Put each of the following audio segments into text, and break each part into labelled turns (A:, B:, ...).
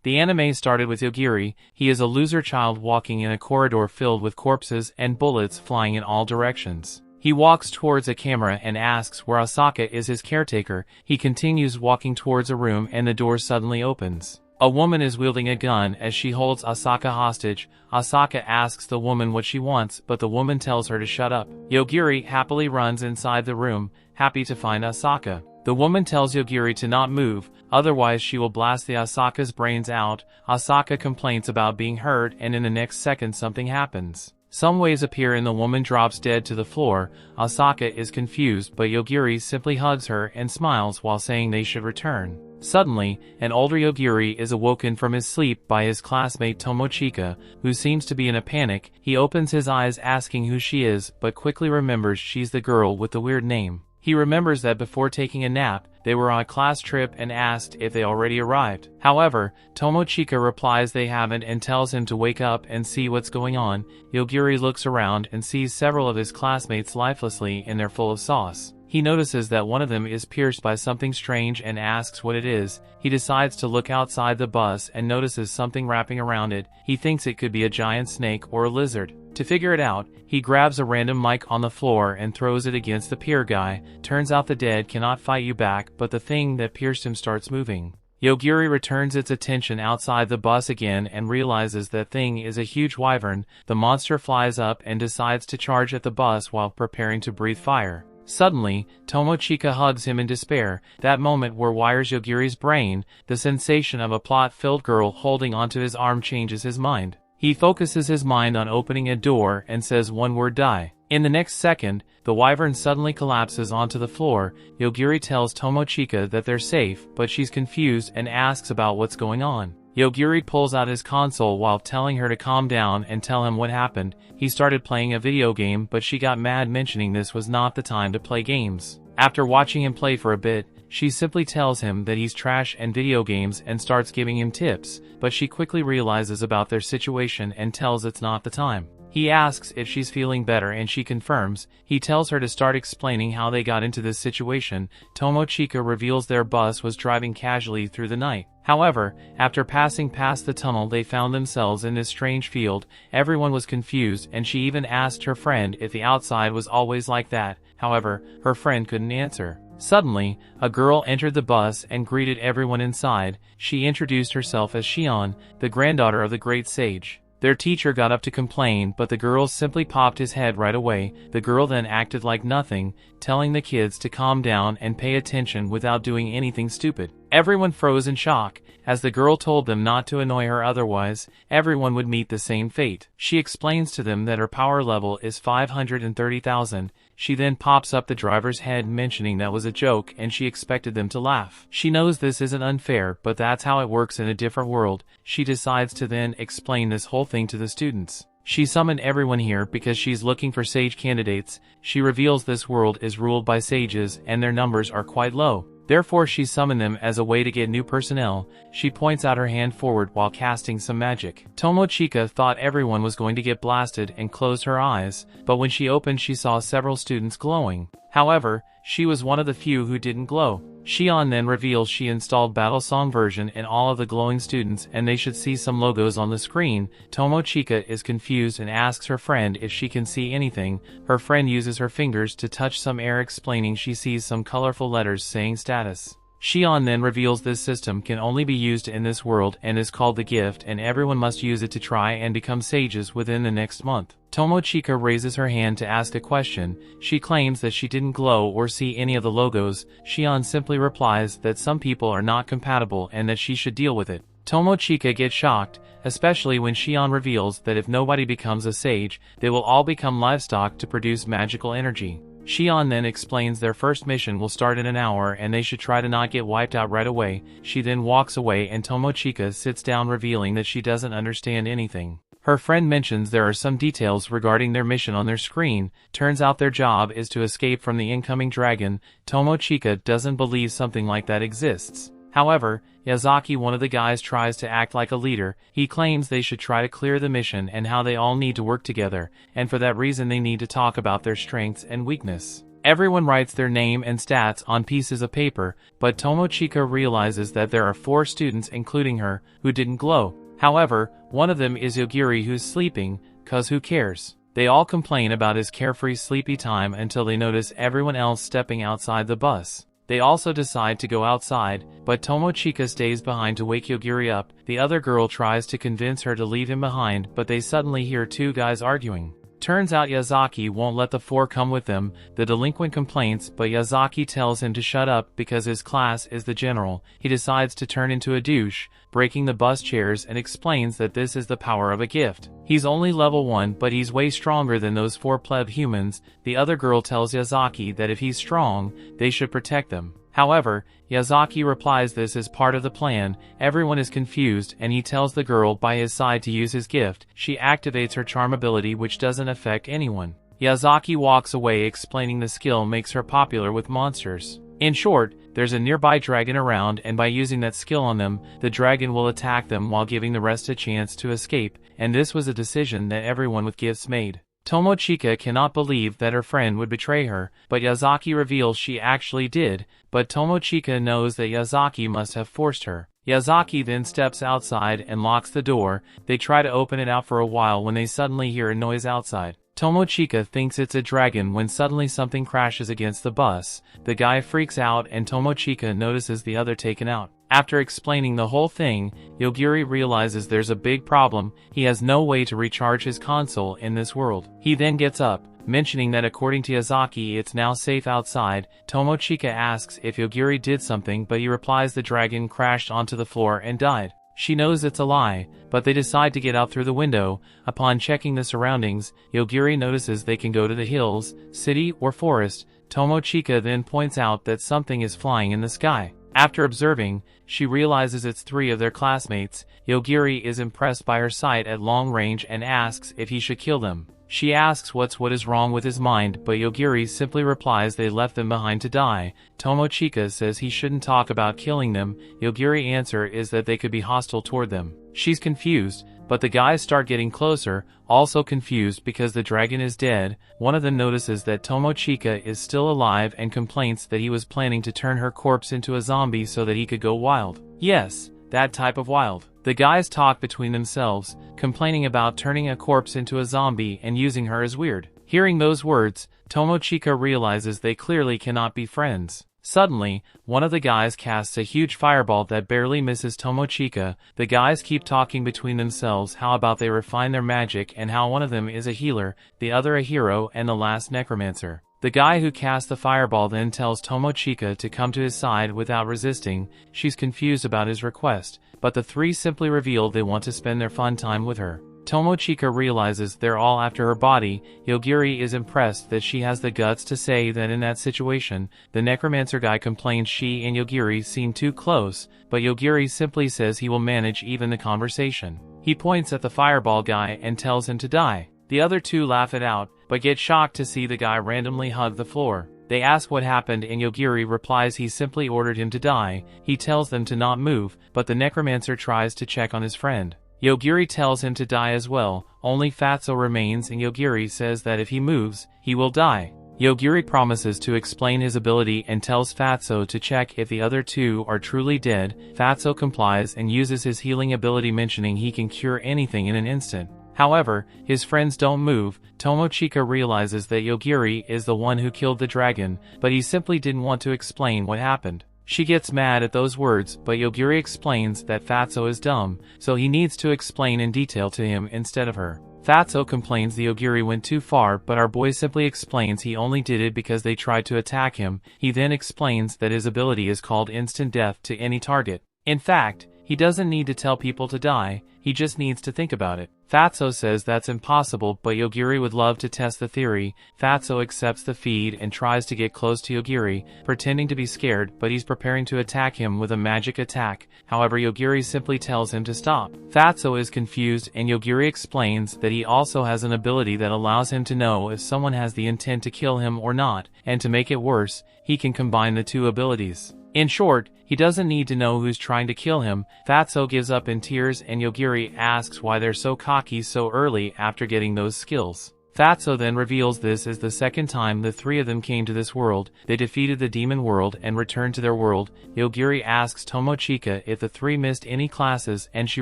A: The anime started with Yogiri. He is a loser child walking in a corridor filled with corpses and bullets flying in all directions. He walks towards a camera and asks where Asaka is his caretaker. He continues walking towards a room and the door suddenly opens. A woman is wielding a gun as she holds Asaka hostage. Asaka asks the woman what she wants, but the woman tells her to shut up. Yogiri happily runs inside the room, happy to find Asaka. The woman tells Yogiri to not move, otherwise she will blast the Asaka's brains out. Asaka complains about being hurt, and in the next second something happens. Some waves appear and the woman drops dead to the floor. Asaka is confused, but Yogiri simply hugs her and smiles while saying they should return. Suddenly, an older Yogiri is awoken from his sleep by his classmate Tomochika, who seems to be in a panic. He opens his eyes asking who she is, but quickly remembers she's the girl with the weird name. He remembers that before taking a nap, they were on a class trip and asked if they already arrived. However, Tomochika replies they haven't and tells him to wake up and see what's going on. Yogiri looks around and sees several of his classmates lifelessly and they're full of sauce. He notices that one of them is pierced by something strange and asks what it is. He decides to look outside the bus and notices something wrapping around it. He thinks it could be a giant snake or a lizard. To figure it out, he grabs a random mic on the floor and throws it against the pier guy. Turns out the dead cannot fight you back, but the thing that pierced him starts moving. Yogiri returns its attention outside the bus again and realizes that thing is a huge wyvern. The monster flies up and decides to charge at the bus while preparing to breathe fire. Suddenly, Tomochika hugs him in despair. That moment rewires Yogiri's brain. The sensation of a plot-filled girl holding onto his arm changes his mind. He focuses his mind on opening a door and says one word, die. In the next second, the wyvern suddenly collapses onto the floor. Yogiri tells Tomochika that they're safe, but she's confused and asks about what's going on. Yogiri pulls out his console while telling her to calm down and tell him what happened. He started playing a video game, but she got mad mentioning this was not the time to play games. After watching him play for a bit, she simply tells him that he's trash and video games and starts giving him tips, but she quickly realizes about their situation and tells it's not the time. He asks if she's feeling better and she confirms. He tells her to start explaining how they got into this situation. Tomochika reveals their bus was driving casually through the night. However, after passing past the tunnel they found themselves in this strange field. Everyone was confused and she even asked her friend if the outside was always like that. However, her friend couldn't answer. Suddenly, a girl entered the bus and greeted everyone inside. She introduced herself as Shion, the granddaughter of the great sage. Their teacher got up to complain, but the girl simply popped his head right away. The girl then acted like nothing, telling the kids to calm down and pay attention without doing anything stupid. Everyone froze in shock, as the girl told them not to annoy her, otherwise, everyone would meet the same fate. She explains to them that her power level is 530,000. She then pops up the driver's head mentioning that was a joke and she expected them to laugh. She knows this isn't unfair, but that's how it works in a different world. She decides to then explain this whole thing to the students. She summoned everyone here because she's looking for sage candidates. She reveals this world is ruled by sages and their numbers are quite low. Therefore she summoned them as a way to get new personnel. She points out her hand forward while casting some magic. Tomochika thought everyone was going to get blasted and closed her eyes, but when she opened she saw several students glowing. However, she was one of the few who didn't glow. Shion then reveals she installed Battle Song version in all of the glowing students and they should see some logos on the screen. Tomochika is confused and asks her friend if she can see anything. Her friend uses her fingers to touch some air, explaining she sees some colorful letters saying status. Shion then reveals this system can only be used in this world and is called the gift, and everyone must use it to try and become sages within the next month. Tomochika raises her hand to ask a question. She claims that she didn't glow or see any of the logos. Shion simply replies that some people are not compatible and that she should deal with it. Tomochika gets shocked, especially when Shion reveals that if nobody becomes a sage, they will all become livestock to produce magical energy. Shion then explains their first mission will start in an hour and they should try to not get wiped out right away. She then walks away and Tomochika sits down, revealing that she doesn't understand anything. Her friend mentions there are some details regarding their mission on their screen. Turns out their job is to escape from the incoming dragon. Tomochika doesn't believe something like that exists. However, Yazaki, one of the guys, tries to act like a leader. He claims they should try to clear the mission and how they all need to work together, and for that reason they need to talk about their strengths and weakness. Everyone writes their name and stats on pieces of paper, but Tomochika realizes that there are 4 students including her, who didn't glow. However, one of them is Yogiri who's sleeping, cause who cares? They all complain about his carefree sleepy time until they notice everyone else stepping outside the bus. They also decide to go outside, but Tomochika stays behind to wake Yogiri up. The other girl tries to convince her to leave him behind, but they suddenly hear 2 guys arguing. Turns out Yazaki won't let the 4 come with them. The delinquent complains, but Yazaki tells him to shut up because his class is the general. He decides to turn into a douche, breaking the bus chairs, and explains that this is the power of a gift. He's only level 1, but he's way stronger than those 4 pleb humans. The other girl tells Yazaki that if he's strong, they should protect them. However, Yazaki replies this is part of the plan. Everyone is confused, and he tells the girl by his side to use his gift. She activates her charm ability, which doesn't affect anyone. Yazaki walks away, explaining the skill makes her popular with monsters. In short, there's a nearby dragon around, and by using that skill on them, the dragon will attack them while giving the rest a chance to escape, and this was a decision that everyone with gifts made. Tomochika cannot believe that her friend would betray her, but Yazaki reveals she actually did, but Tomochika knows that Yazaki must have forced her. Yazaki then steps outside and locks the door. They try to open it out for a while when they suddenly hear a noise outside. Tomochika thinks it's a dragon when suddenly something crashes against the bus. The guy freaks out and Tomochika notices the other taken out. After explaining the whole thing, Yogiri realizes there's a big problem. He has no way to recharge his console in this world. He then gets up, mentioning that according to Yazaki it's now safe outside. Tomochika asks if Yogiri did something, but he replies the dragon crashed onto the floor and died. She knows it's a lie, but they decide to get out through the window. Upon checking the surroundings, Yogiri notices they can go to the hills, city, or forest. Tomochika then points out that something is flying in the sky. After observing, she realizes it's 3 of their classmates. Yogiri is impressed by her sight at long range and asks if he should kill them. She asks what is wrong with his mind, but Yogiri simply replies they left them behind to die. Tomochika says he shouldn't talk about killing them. Yogiri's answer is that they could be hostile toward them. She's confused, but the guys start getting closer, also confused because the dragon is dead. One of them notices that Tomochika is still alive and complains that he was planning to turn her corpse into a zombie so that he could go wild. Yes, that type of wild. The guys talk between themselves, complaining about turning a corpse into a zombie and using her as weird. Hearing those words, Tomochika realizes they clearly cannot be friends. Suddenly, one of the guys casts a huge fireball that barely misses Tomochika. The guys keep talking between themselves how about they refine their magic and how one of them is a healer, the other a hero, and the last necromancer. The guy who cast the fireball then tells Tomochika to come to his side without resisting. She's confused about his request, but the 3 simply reveal they want to spend their fun time with her. Tomochika realizes they're all after her body. Yogiri is impressed that she has the guts to say that in that situation. The necromancer guy complains she and Yogiri seem too close, but Yogiri simply says he will manage even the conversation. He points at the fireball guy and tells him to die. The other 2 laugh it out, but get shocked to see the guy randomly hug the floor. They ask what happened and Yogiri replies he simply ordered him to die. He tells them to not move, but the necromancer tries to check on his friend. Yogiri tells him to die as well. Only Fatso remains and Yogiri says that if he moves, he will die. Yogiri promises to explain his ability and tells Fatso to check if the other 2 are truly dead. Fatso complies and uses his healing ability, mentioning he can cure anything in an instant. However, his friends don't move. Tomochika realizes that Yogiri is the one who killed the dragon, but he simply didn't want to explain what happened. She gets mad at those words, but Yogiri explains that Fatso is dumb, so he needs to explain in detail to him instead of her. Fatso complains the Yogiri went too far, but our boy simply explains he only did it because they tried to attack him. He then explains that his ability is called instant death to any target. In fact, he doesn't need to tell people to die, he just needs to think about it. Fatso says that's impossible, but Yogiri would love to test the theory. Fatso accepts the feed and tries to get close to Yogiri, pretending to be scared, but he's preparing to attack him with a magic attack. However, Yogiri simply tells him to stop. Fatso is confused and Yogiri explains that he also has an ability that allows him to know if someone has the intent to kill him or not, and to make it worse, he can combine the 2 abilities. In short, he doesn't need to know who's trying to kill him. Fatso gives up in tears and Yogiri asks why they're so cocky so early after getting those skills. Fatso then reveals this is the second time the three of them came to this world. They defeated the demon world and returned to their world. Yogiri asks Tomochika if the three missed any classes and she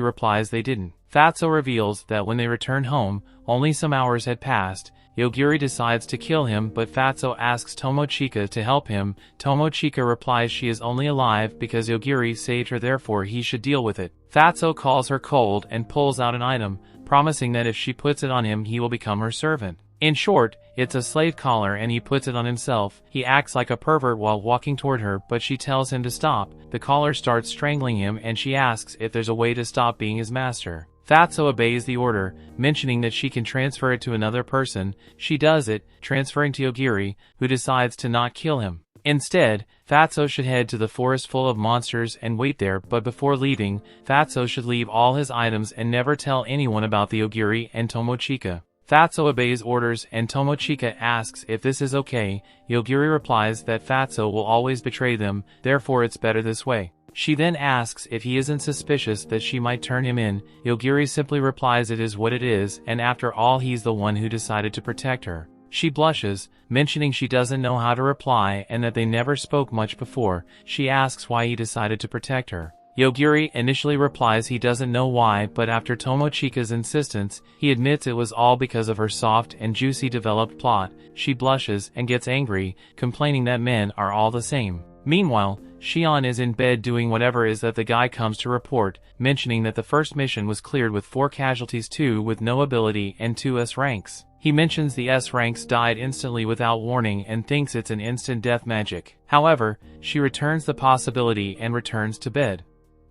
A: replies they didn't. Fatso reveals that when they returned home, only some hours had passed. Yogiri decides to kill him, but Fatso asks Tomochika to help him. Tomochika replies she is only alive because Yogiri saved her, therefore he should deal with it. Fatso calls her cold and pulls out an item, promising that if she puts it on him he will become her servant. In short, it's a slave collar and he puts it on himself. He acts like a pervert while walking toward her, but she tells him to stop. The collar starts strangling him and she asks if there's a way to stop being his master. Fatso obeys the order, mentioning that she can transfer it to another person. She does it, transferring to Yogiri, who decides to not kill him. Instead, Fatso should head to the forest full of monsters and wait there, but before leaving, Fatso should leave all his items and never tell anyone about the Yogiri and Tomochika. Fatso obeys orders and Tomochika asks if this is okay. Yogiri replies that Fatso will always betray them, therefore it's better this way. She then asks if he isn't suspicious that she might turn him in. Yogiri simply replies it is what it is, and after all he's the one who decided to protect her. She blushes, mentioning she doesn't know how to reply and that they never spoke much before. She asks why he decided to protect her. Yogiri initially replies he doesn't know why, but after Tomochika's insistence, he admits it was all because of her soft and juicy developed plot. She blushes and gets angry, complaining that men are all the same. Meanwhile, Shion is in bed doing whatever is that the guy comes to report, mentioning that the first mission was cleared with 4 casualties, 2 with no ability and 2 S ranks. He mentions the S ranks died instantly without warning and thinks it's an instant death magic. However, she returns the possibility and returns to bed.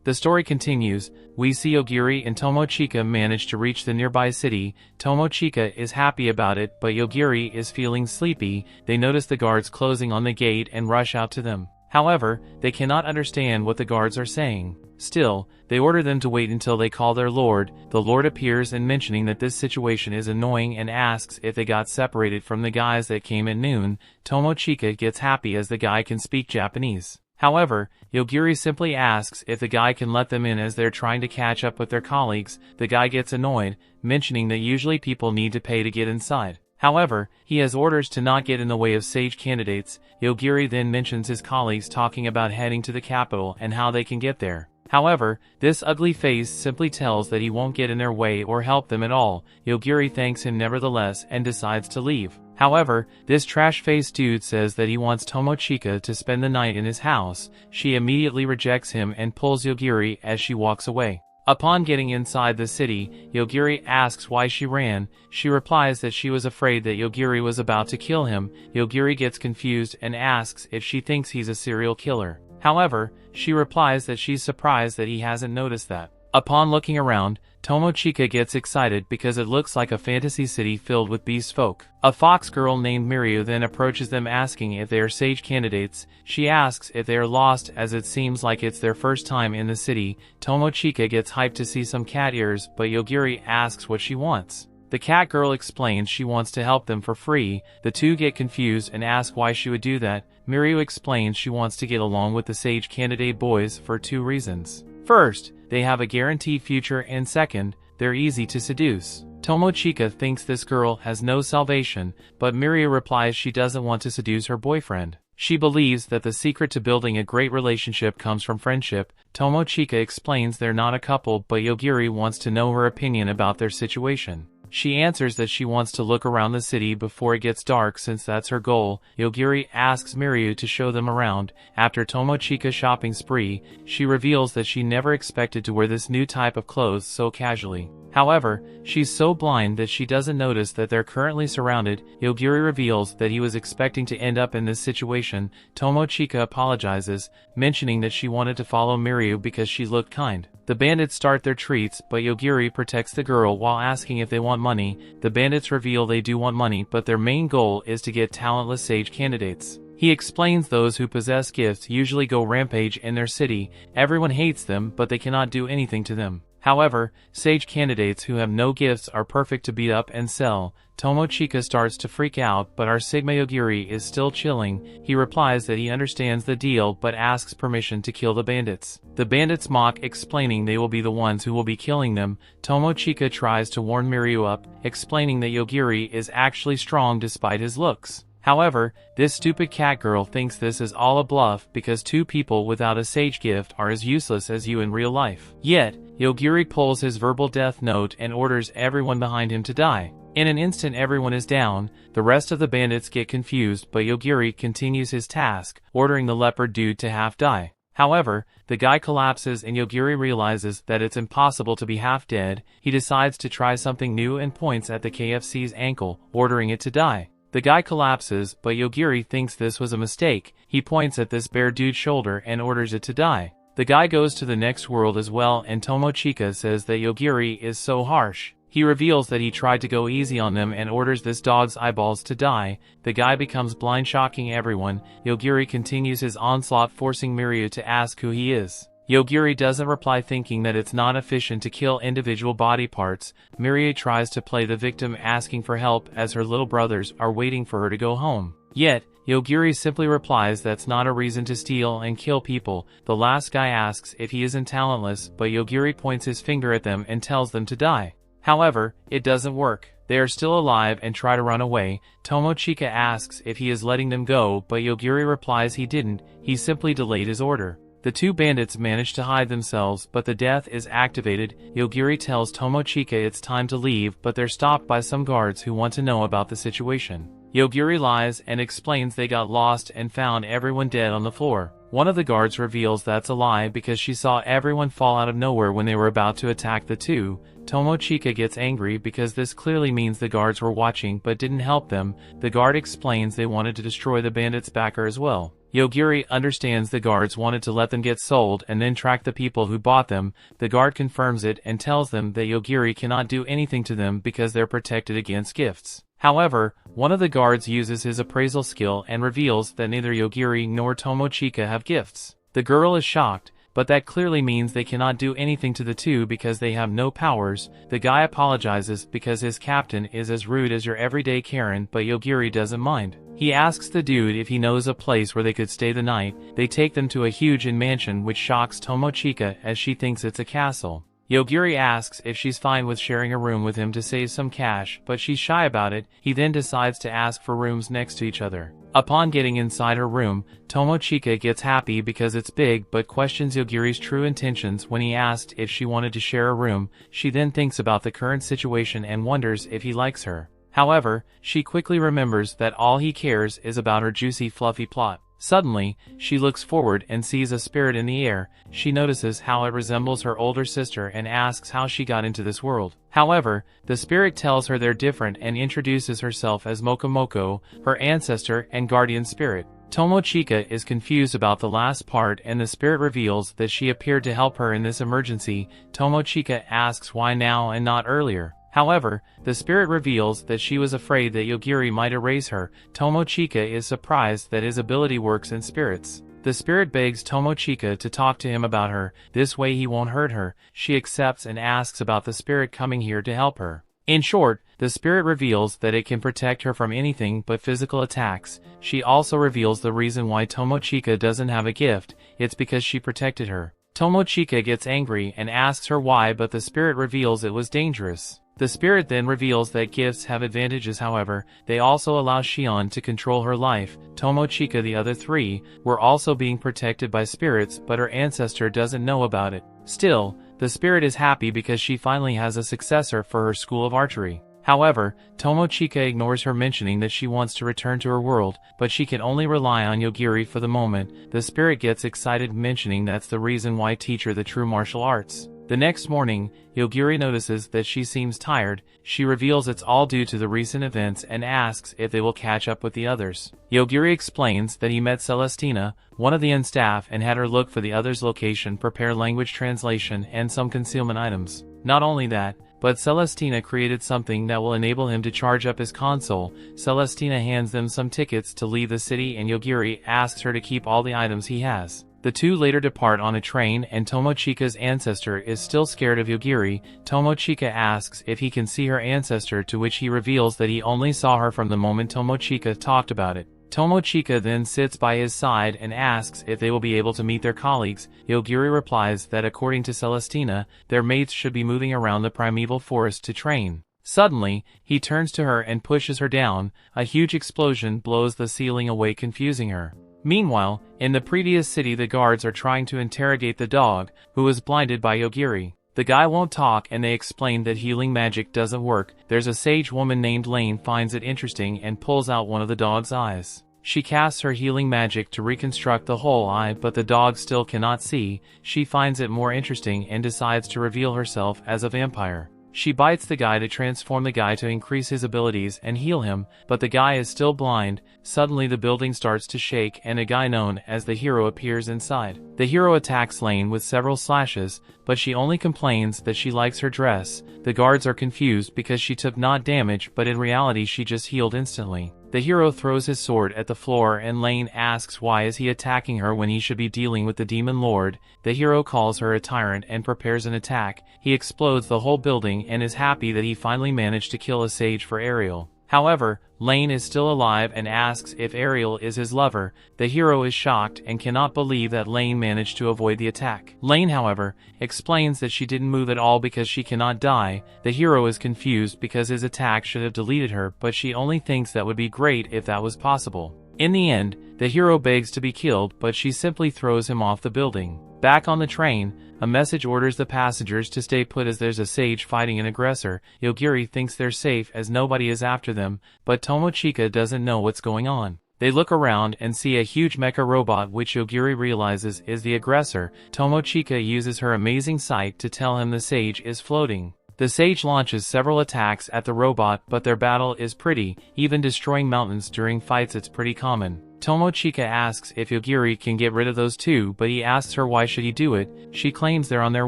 A: The story continues. We see Yogiri and Tomochika manage to reach the nearby city. Tomochika is happy about it, but Yogiri is feeling sleepy. They notice the guards closing on the gate and rush out to them. However, they cannot understand what the guards are saying. Still, they order them to wait until they call their lord. The lord appears and mentioning that this situation is annoying and asks if they got separated from the guys that came at noon. Tomochika gets happy as the guy can speak Japanese. However, Yogiri simply asks if the guy can let them in as they're trying to catch up with their colleagues. The guy gets annoyed, mentioning that usually people need to pay to get inside. However, he has orders to not get in the way of sage candidates. Yogiri then mentions his colleagues talking about heading to the capital and how they can get there. However, this ugly face simply tells that he won't get in their way or help them at all. Yogiri thanks him nevertheless and decides to leave. However, this trash-faced dude says that he wants Tomochika to spend the night in his house. She immediately rejects him and pulls Yogiri as she walks away. Upon getting inside the city, Yogiri asks why she ran. She replies that she was afraid that Yogiri was about to kill him. Yogiri gets confused and asks if she thinks he's a serial killer. However, she replies that she's surprised that he hasn't noticed that. Upon looking around, Tomochika gets excited because it looks like a fantasy city filled with beast folk. A fox girl named Mirio then approaches them asking if they are sage candidates. She asks if they are lost as it seems like it's their first time in the city. Tomochika gets hyped to see some cat ears, but Yogiri asks what she wants. The cat girl explains she wants to help them for free. The two get confused and ask why she would do that. Mirio explains she wants to get along with the sage candidate boys for 2 reasons. First, they have a guaranteed future, and second, they're easy to seduce. Tomochika thinks this girl has no salvation, but Mirio replies she doesn't want to seduce her boyfriend. She believes that the secret to building a great relationship comes from friendship. Tomochika explains they're not a couple, but Yogiri wants to know her opinion about their situation. She answers that she wants to look around the city before it gets dark since that's her goal. Yogiri asks Mirio to show them around. After Tomochika's shopping spree, she reveals that she never expected to wear this new type of clothes so casually. However, she's so blind that she doesn't notice that they're currently surrounded. Yogiri reveals that he was expecting to end up in this situation. Tomochika apologizes, mentioning that she wanted to follow Mirio because she looked kind. The bandits start their treats, but Yogiri protects the girl while asking if they want money. The bandits reveal they do want money, but their main goal is to get talentless sage candidates. He explains those who possess gifts usually go rampage in their city. Everyone hates them, but they cannot do anything to them. However, sage candidates who have no gifts are perfect to beat up and sell. Tomochika starts to freak out, but our Sigma Yogiri is still chilling. He replies that he understands the deal but asks permission to kill the bandits. The bandits mock, explaining they will be the ones who will be killing them. Tomochika tries to warn Miryu up, explaining that Yogiri is actually strong despite his looks. However, this stupid cat girl thinks this is all a bluff because two people without a sage gift are as useless as you in real life. Yet, Yogiri pulls his verbal death note and orders everyone behind him to die. In an instant everyone is down, the rest of the bandits get confused, but Yogiri continues his task, ordering the leopard dude to half die. However, the guy collapses and Yogiri realizes that it's impossible to be half dead. He decides to try something new and points at the KFC's ankle, ordering it to die. The guy collapses, but Yogiri thinks this was a mistake. He points at this bear dude's shoulder and orders it to die. The guy goes to the next world as well, and Tomochika says that Yogiri is so harsh. He reveals that he tried to go easy on them and orders this dog's eyeballs to die. The guy becomes blind, shocking everyone. Yogiri continues his onslaught, forcing Miryu to ask who he is. Yogiri doesn't reply, thinking that it's not efficient to kill individual body parts. Miryu tries to play the victim, asking for help as her little brothers are waiting for her to go home. Yet, Yogiri simply replies that's not a reason to steal and kill people. The last guy asks if he isn't talentless, but Yogiri points his finger at them and tells them to die. However, it doesn't work. They are still alive and try to run away. Tomochika asks if he is letting them go, but Yogiri replies he didn't, he simply delayed his order. The two bandits manage to hide themselves, but the death is activated. Yogiri tells Tomochika it's time to leave, but they're stopped by some guards who want to know about the situation. Yogiri lies and explains they got lost and found everyone dead on the floor. One of the guards reveals that's a lie because she saw everyone fall out of nowhere when they were about to attack the two. Tomochika gets angry because this clearly means the guards were watching but didn't help them. The guard explains they wanted to destroy the bandits' backer as well. Yogiri understands the guards wanted to let them get sold and then track the people who bought them. The guard confirms it and tells them that Yogiri cannot do anything to them because they're protected against gifts. However, one of the guards uses his appraisal skill and reveals that neither Yogiri nor Tomochika have gifts. The girl is shocked, but that clearly means they cannot do anything to the two because they have no powers. The guy apologizes because his captain is as rude as your everyday Karen, but Yogiri doesn't mind. He asks the dude if he knows a place where they could stay the night. They take them to a huge mansion, which shocks Tomochika as she thinks it's a castle. Yogiri asks if she's fine with sharing a room with him to save some cash, but she's shy about it. He then decides to ask for rooms next to each other. Upon getting inside her room, Tomochika gets happy because it's big but questions Yogiri's true intentions when he asked if she wanted to share a room. She then thinks about the current situation and wonders if he likes her. However, she quickly remembers that all he cares is about her juicy, fluffy plot. Suddenly, she looks forward and sees a spirit in the air. She notices how it resembles her older sister and asks how she got into this world. However, the spirit tells her they're different and introduces herself as Mokomoko, her ancestor and guardian spirit. Tomochika is confused about the last part, and the spirit reveals that she appeared to help her in this emergency. Tomochika asks why now and not earlier. However, the spirit reveals that she was afraid that Yogiri might erase her. Tomochika is surprised that his ability works in spirits. The spirit begs Tomochika to talk to him about her, this way he won't hurt her. She accepts and asks about the spirit coming here to help her. In short, the spirit reveals that it can protect her from anything but physical attacks. She also reveals the reason why Tomochika doesn't have a gift. It's because she protected her. Tomochika gets angry and asks her why, but the spirit reveals it was dangerous. The spirit then reveals that gifts have advantages, however, they also allow Shion to control her life. Tomochika, the other three, were also being protected by spirits, but her ancestor doesn't know about it. Still, the spirit is happy because she finally has a successor for her school of archery. However, Tomochika ignores her, mentioning that she wants to return to her world, but she can only rely on Yogiri for the moment. The spirit gets excited, mentioning that's the reason why teach her the true martial arts. The next morning, Yogiri notices that she seems tired. She reveals it's all due to the recent events and asks if they will catch up with the others. Yogiri explains that he met Celestina, one of the inn staff, and had her look for the others' location, prepare language translation, and some concealment items. Not only that, but Celestina created something that will enable him to charge up his console. Celestina hands them some tickets to leave the city and Yogiri asks her to keep all the items he has. The two later depart on a train and Tomochika's ancestor is still scared of Yogiri. Tomochika asks if he can see her ancestor, to which he reveals that he only saw her from the moment Tomochika talked about it. Tomochika then sits by his side and asks if they will be able to meet their colleagues. Yogiri replies that according to Celestina, their mates should be moving around the primeval forest to train. Suddenly, he turns to her and pushes her down. A huge explosion blows the ceiling away, confusing her. Meanwhile, in the previous city, the guards are trying to interrogate the dog, who is blinded by Yogiri. The guy won't talk and they explain that healing magic doesn't work. There's a sage woman named Lane finds it interesting and pulls out one of the dog's eyes. She casts her healing magic to reconstruct the whole eye, but the dog still cannot see. She finds it more interesting and decides to reveal herself as a vampire. She bites the guy to transform the guy to increase his abilities and heal him, but the guy is still blind. Suddenly the building starts to shake and a guy known as the hero appears inside. The hero attacks Lane with several slashes, but she only complains that she likes her dress. The guards are confused because she took not damage, but in reality she just healed instantly. The hero throws his sword at the floor and Lane asks why is he attacking her when he should be dealing with the demon lord. The hero calls her a tyrant and prepares an attack. He explodes the whole building and is happy that he finally managed to kill a sage for Ariel. However, Lane is still alive and asks if Ariel is his lover. The hero is shocked and cannot believe that Lane managed to avoid the attack. Lane, however, explains that she didn't move at all because she cannot die. The hero is confused because his attack should have deleted her, but she only thinks that would be great if that was possible. In the end, the hero begs to be killed, but she simply throws him off the building. Back on the train, a message orders the passengers to stay put as there's a sage fighting an aggressor. Yogiri thinks they're safe as nobody is after them, but Tomochika doesn't know what's going on. They look around and see a huge mecha robot which Yogiri realizes is the aggressor. Tomochika uses her amazing sight to tell him the sage is floating. The sage launches several attacks at the robot, but their battle is pretty, even destroying mountains during fights it's pretty common. Tomochika asks if Yogiri can get rid of those two, but he asks her why should he do it. She claims they're on their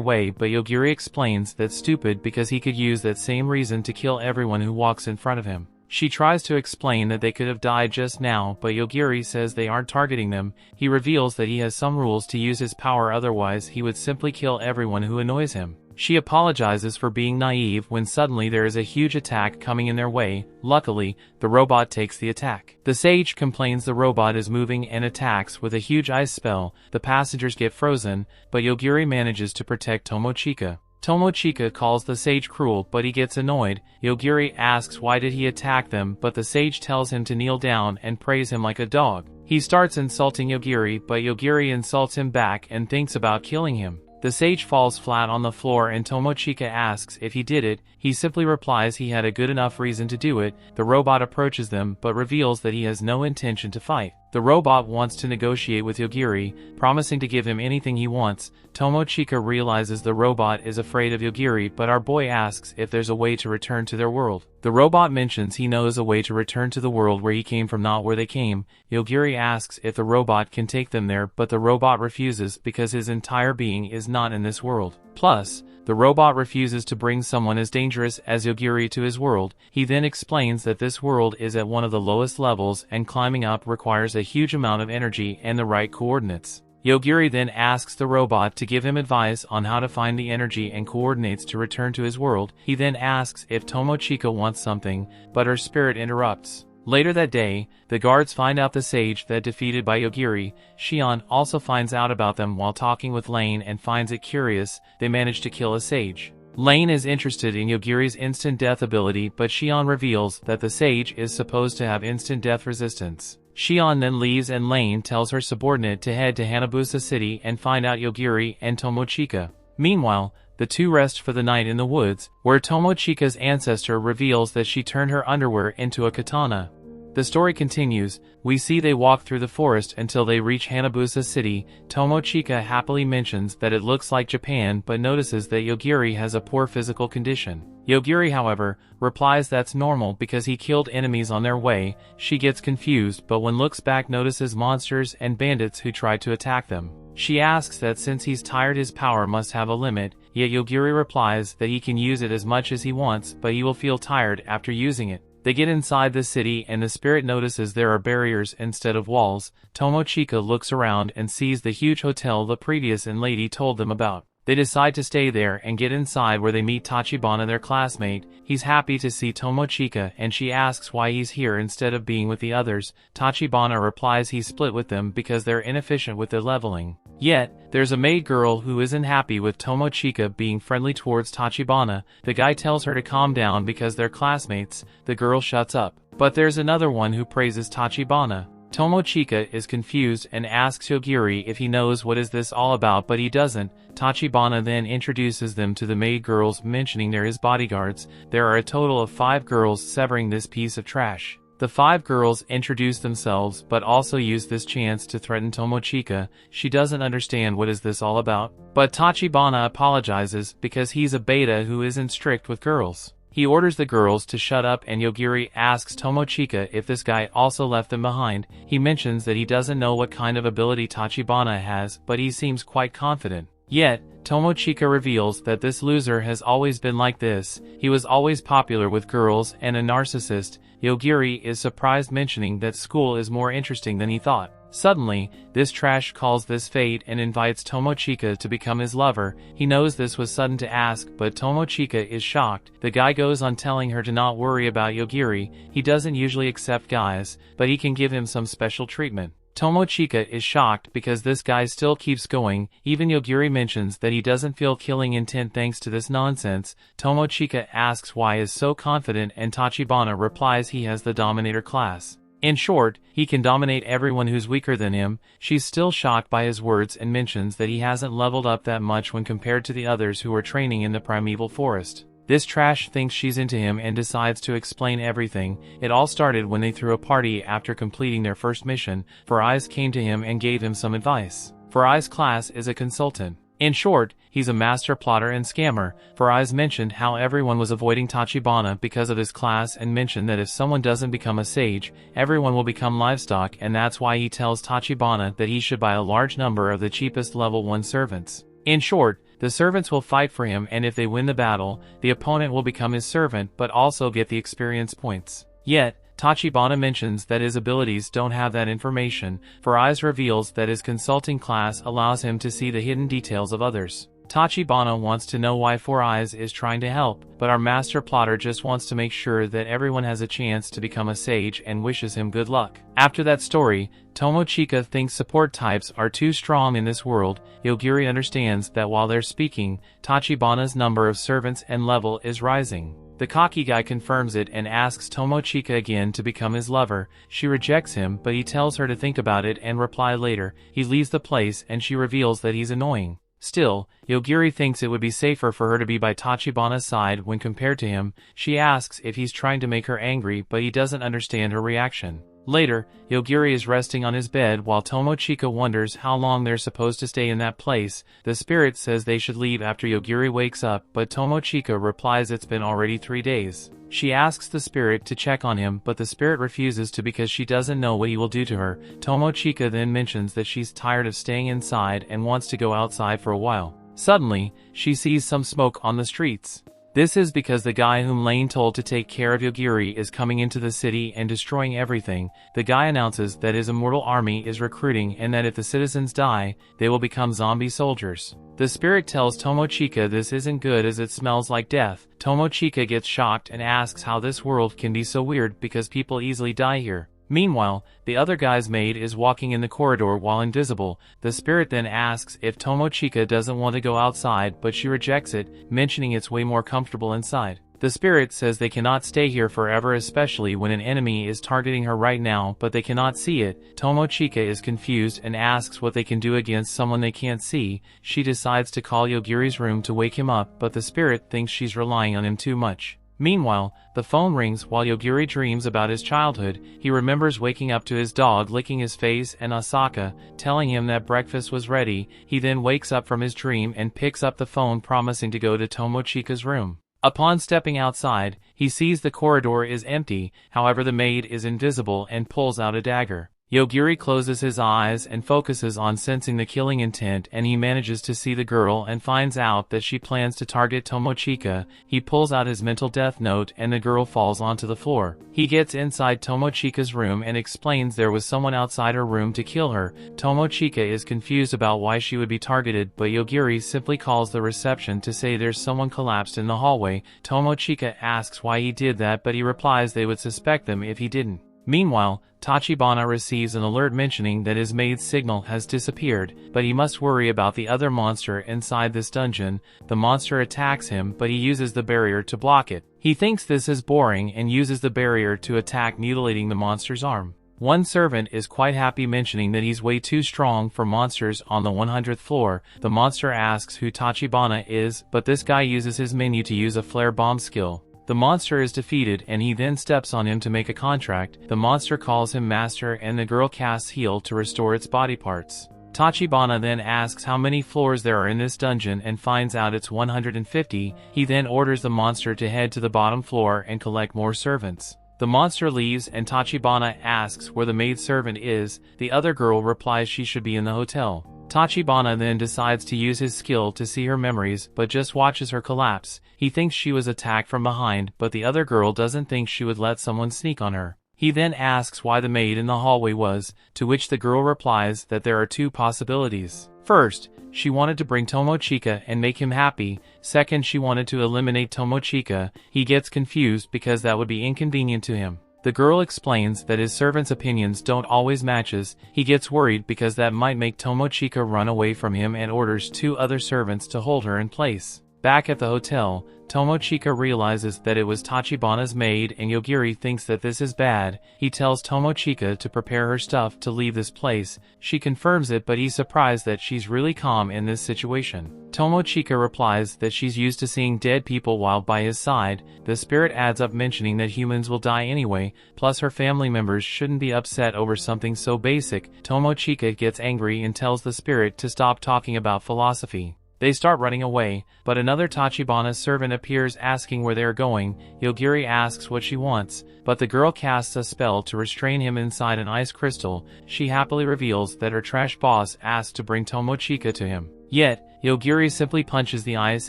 A: way, but Yogiri explains that's stupid because he could use that same reason to kill everyone who walks in front of him. She tries to explain that they could have died just now, but Yogiri says they aren't targeting them. He reveals that he has some rules to use his power, otherwise he would simply kill everyone who annoys him. She apologizes for being naive when suddenly there is a huge attack coming in their way. Luckily, the robot takes the attack. The sage complains the robot is moving and attacks with a huge ice spell. The passengers get frozen, but Yogiri manages to protect Tomochika. Tomochika calls the sage cruel, but he gets annoyed. Yogiri asks why did he attack them, but the sage tells him to kneel down and praise him like a dog. He starts insulting Yogiri, but Yogiri insults him back and thinks about killing him. The sage falls flat on the floor and Tomochika asks if he did it. He simply replies he had a good enough reason to do it. The robot approaches them but reveals that he has no intention to fight. The robot wants to negotiate with Yogiri, promising to give him anything he wants. Tomochika realizes the robot is afraid of Yogiri, but our boy asks if there's a way to return to their world. The robot mentions he knows a way to return to the world where he came from, not where they came. Yogiri asks if the robot can take them there, but the robot refuses because his entire being is not in this world. Plus, the robot refuses to bring someone as dangerous as Yogiri to his world. He then explains that this world is at one of the lowest levels and climbing up requires a huge amount of energy and the right coordinates. Yogiri then asks the robot to give him advice on how to find the energy and coordinates to return to his world. He then asks if Tomochika wants something, but her spirit interrupts. Later that day, the guards find out the sage that defeated by Yogiri. Shion also finds out about them while talking with Lane and finds it curious they managed to kill a sage. Lane is interested in Yogiri's instant death ability, but Shion reveals that the sage is supposed to have instant death resistance. Shion then leaves and Lane tells her subordinate to head to Hanabusa City and find out Yogiri and Tomochika. Meanwhile, the two rest for the night in the woods, where Tomochika's ancestor reveals that she turned her underwear into a katana. The story continues. We see they walk through the forest until they reach Hanabusa City. Tomochika happily mentions that it looks like Japan but notices that Yogiri has a poor physical condition. Yogiri, however, replies that's normal because he killed enemies on their way. She gets confused but when looks back notices monsters and bandits who try to attack them. She asks that since he's tired his power must have a limit, yet Yogiri replies that he can use it as much as he wants but he will feel tired after using it. They get inside the city and the spirit notices there are barriers instead of walls. Tomochika looks around and sees the huge hotel the previous lady told them about. They decide to stay there and get inside where they meet Tachibana, their classmate. He's happy to see Tomochika and she asks why he's here instead of being with the others. Tachibana replies he's split with them because they're inefficient with their leveling. Yet, there's a maid girl who isn't happy with Tomochika being friendly towards Tachibana. The guy tells her to calm down because they're classmates. The girl shuts up. But there's another one who praises Tachibana. Tomochika is confused and asks Yogiri if he knows what is this all about, but he doesn't. Tachibana then introduces them to the maid girls, mentioning they're his bodyguards. There are a total of 5 girls severing this piece of trash. The 5 girls introduce themselves but also use this chance to threaten Tomochika. She doesn't understand what is this all about. But Tachibana apologizes because he's a beta who isn't strict with girls. He orders the girls to shut up and Yogiri asks Tomochika if this guy also left them behind. He mentions that he doesn't know what kind of ability Tachibana has, but he seems quite confident. Yet, Tomochika reveals that this loser has always been like this. He was always popular with girls and a narcissist. Yogiri is surprised, mentioning that school is more interesting than he thought. Suddenly, this trash calls this fate and invites Tomochika to become his lover. He knows this was sudden to ask, but Tomochika is shocked. The guy goes on telling her to not worry about Yogiri. He doesn't usually accept guys, but he can give him some special treatment. Tomochika is shocked because this guy still keeps going. Even Yogiri mentions that he doesn't feel killing intent thanks to this nonsense. Tomochika asks why he is so confident and Tachibana replies he has the dominator class. In short, he can dominate everyone who's weaker than him. She's still shocked by his words and mentions that he hasn't leveled up that much when compared to the others who are training in the primeval forest. This trash thinks she's into him and decides to explain everything. It all started when they threw a party after completing their first mission. Furai's came to him and gave him some advice. Furai's class is a consultant. In short, he's a master plotter and scammer. Furai's mentioned how everyone was avoiding Tachibana because of his class and mentioned that if someone doesn't become a sage, everyone will become livestock, and that's why he tells Tachibana that he should buy a large number of the cheapest level 1 servants. In short, the servants will fight for him, and if they win the battle, the opponent will become his servant but also get the experience points. Yet, Tachibana mentions that his abilities don't have that information. Furai's reveals that his consulting class allows him to see the hidden details of others. Tachibana wants to know why Furai's is trying to help, but our master plotter just wants to make sure that everyone has a chance to become a sage and wishes him good luck. After that story, Tomochika thinks support types are too strong in this world. Yogiri understands that while they're speaking, Tachibana's number of servants and level is rising. The cocky guy confirms it and asks Tomochika again to become his lover. She rejects him, but he tells her to think about it and reply later. He leaves the place and she reveals that he's annoying. Still, Yogiri thinks it would be safer for her to be by Tachibana's side when compared to him. She asks if he's trying to make her angry, but he doesn't understand her reaction. Later, Yogiri is resting on his bed while Tomochika wonders how long they're supposed to stay in that place. The spirit says they should leave after Yogiri wakes up, but Tomochika replies it's been already 3 days. She asks the spirit to check on him, but the spirit refuses to because she doesn't know what he will do to her. Tomochika then mentions that she's tired of staying inside and wants to go outside for a while. Suddenly, she sees some smoke on the streets. This is because the guy whom Lane told to take care of Yogiri is coming into the city and destroying everything. The guy announces that his immortal army is recruiting and that if the citizens die, they will become zombie soldiers. The spirit tells Tomochika this isn't good as it smells like death. Tomochika gets shocked and asks how this world can be so weird because people easily die here. Meanwhile, the other guy's maid is walking in the corridor while invisible. The spirit then asks if Tomochika doesn't want to go outside, but she rejects it, mentioning it's way more comfortable inside. The spirit says they cannot stay here forever, especially when an enemy is targeting her right now, but they cannot see it. Tomochika is confused and asks what they can do against someone they can't see. She decides to call Yogiri's room to wake him up, but the spirit thinks she's relying on him too much. Meanwhile, the phone rings while Yogiri dreams about his childhood. He remembers waking up to his dog licking his face and Asaka telling him that breakfast was ready. He then wakes up from his dream and picks up the phone, promising to go to Tomochika's room. Upon stepping outside, he sees the corridor is empty. However, the maid is invisible and pulls out a dagger. Yogiri closes his eyes and focuses on sensing the killing intent, and he manages to see the girl and finds out that she plans to target Tomochika. He pulls out his mental death note and the girl falls onto the floor. He gets inside Tomochika's room and explains there was someone outside her room to kill her. Tomochika is confused about why she would be targeted, but Yogiri simply calls the reception to say there's someone collapsed in the hallway. Tomochika asks why he did that, but he replies they would suspect them if he didn't. Meanwhile, Tachibana receives an alert mentioning that his maid's signal has disappeared, but he must worry about the other monster inside this dungeon. The monster attacks him, but he uses the barrier to block it. He thinks this is boring and uses the barrier to attack, mutilating the monster's arm. One servant is quite happy, mentioning that he's way too strong for monsters on the 100th floor. The monster asks who Tachibana is, but this guy uses his menu to use a flare bomb skill. The monster is defeated and he then steps on him to make a contract. The monster calls him master and the girl casts heal to restore its body parts. Tachibana then asks how many floors there are in this dungeon and finds out it's 150. He then orders the monster to head to the bottom floor and collect more servants. The monster leaves and Tachibana asks where the maidservant is. The other girl replies she should be in the hotel. Tachibana then decides to use his skill to see her memories, but just watches her collapse. He thinks she was attacked from behind, but the other girl doesn't think she would let someone sneak on her. He then asks why the maid in the hallway was, to which the girl replies that there are two possibilities. First, she wanted to bring Tomochika and make him happy. Second, she wanted to eliminate Tomochika. He gets confused because that would be inconvenient to him. The girl explains that his servants' opinions don't always matches. He gets worried because that might make Tomochika run away from him and orders two other servants to hold her in place. Back at the hotel, Tomochika realizes that it was Tachibana's maid and Yogiri thinks that this is bad. He tells Tomochika to prepare her stuff to leave this place. She confirms it, but he's surprised that she's really calm in this situation. Tomochika replies that she's used to seeing dead people while by his side. The spirit adds up, mentioning that humans will die anyway, plus her family members shouldn't be upset over something so basic. Tomochika gets angry and tells the spirit to stop talking about philosophy. They start running away, but another Tachibana servant appears asking where they are going. Yogiri asks what she wants, but the girl casts a spell to restrain him inside an ice crystal. She happily reveals that her trash boss asked to bring Tomochika to him. Yet, Yogiri simply punches the ice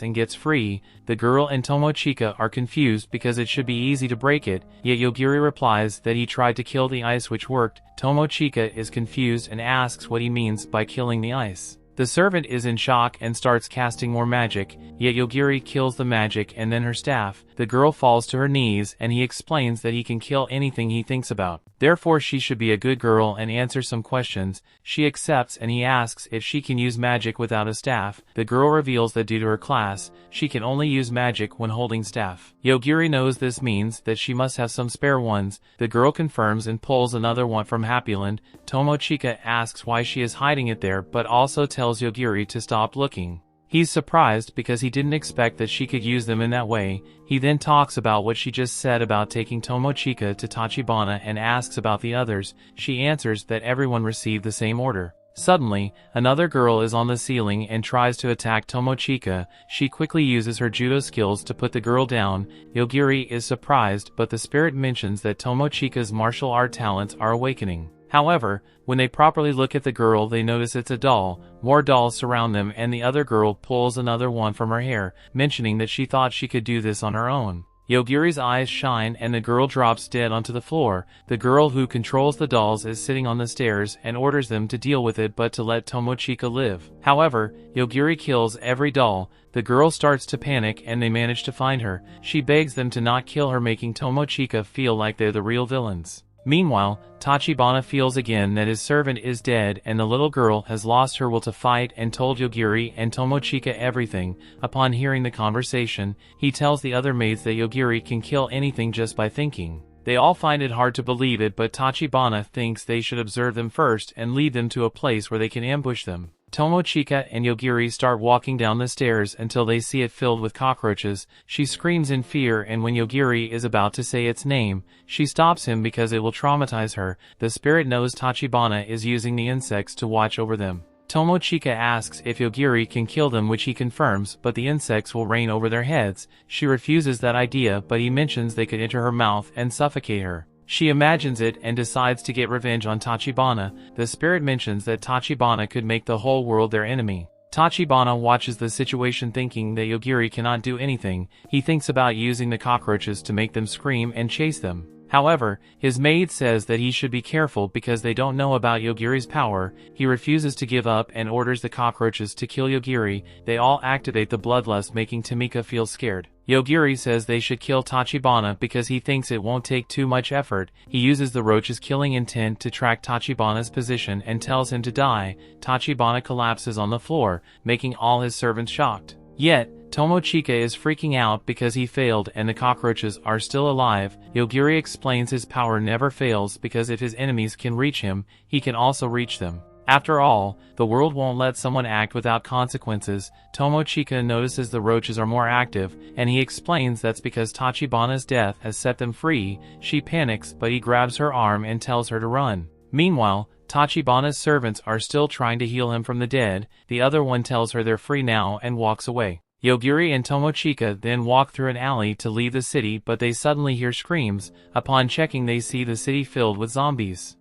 A: and gets free. The girl and Tomochika are confused because it should be easy to break it, yet Yogiri replies that he tried to kill the ice, which worked. Tomochika is confused and asks what he means by killing the ice. The servant is in shock and starts casting more magic, yet Yogiri kills the magic and then her staff. The girl falls to her knees and he explains that he can kill anything he thinks about. Therefore she should be a good girl and answer some questions. She accepts and he asks if she can use magic without a staff. The girl reveals that due to her class, she can only use magic when holding staff. Yogiri knows this means that she must have some spare ones. The girl confirms and pulls another one from Happyland. Tomochika asks why she is hiding it there, but also tells Yogiri to stop looking. He's surprised because he didn't expect that she could use them in that way. He then talks about what she just said about taking Tomochika to Tachibana and asks about the others. She answers that everyone received the same order. Suddenly, another girl is on the ceiling and tries to attack Tomochika. She quickly uses her judo skills to put the girl down. Yogiri is surprised, but the spirit mentions that Tomochika's martial art talents are awakening. However, when they properly look at the girl, they notice it's a doll. More dolls surround them and the other girl pulls another one from her hair, mentioning that she thought she could do this on her own. Yogiri's eyes shine and the girl drops dead onto the floor. The girl who controls the dolls is sitting on the stairs and orders them to deal with it but to let Tomochika live. However, Yogiri kills every doll. The girl starts to panic and they manage to find her. She begs them to not kill her, making Tomochika feel like they're the real villains. Meanwhile, Tachibana feels again that his servant is dead and the little girl has lost her will to fight and told Yogiri and Tomochika everything. Upon hearing the conversation, he tells the other maids that Yogiri can kill anything just by thinking. They all find it hard to believe it, but Tachibana thinks they should observe them first and lead them to a place where they can ambush them. Tomochika and Yogiri start walking down the stairs until they see it filled with cockroaches. She screams in fear, and when Yogiri is about to say its name, she stops him because it will traumatize her. The spirit knows Tachibana is using the insects to watch over them. Tomochika asks if Yogiri can kill them, which he confirms, but the insects will reign over their heads. She refuses that idea, but he mentions they could enter her mouth and suffocate her. She imagines it and decides to get revenge on Tachibana. The spirit mentions that Tachibana could make the whole world their enemy. Tachibana watches the situation thinking that Yogiri cannot do anything. He thinks about using the cockroaches to make them scream and chase them. However, his maid says that he should be careful because they don't know about Yogiri's power. He refuses to give up and orders the cockroaches to kill Yogiri. They all activate the bloodlust, making Tamika feel scared. Yogiri says they should kill Tachibana because he thinks it won't take too much effort. He uses the roach's killing intent to track Tachibana's position and tells him to die. Tachibana collapses on the floor, making all his servants shocked. Yet, Tomochika is freaking out because he failed and the cockroaches are still alive. Yogiri explains his power never fails because if his enemies can reach him, he can also reach them. After all, the world won't let someone act without consequences. Tomochika notices the roaches are more active, and he explains that's because Tachibana's death has set them free. She panics, but he grabs her arm and tells her to run. Meanwhile, Tachibana's servants are still trying to heal him from the dead. The other one tells her they're free now and walks away. Yogiri and Tomochika then walk through an alley to leave the city, but they suddenly hear screams. Upon checking, they see the city filled with zombies.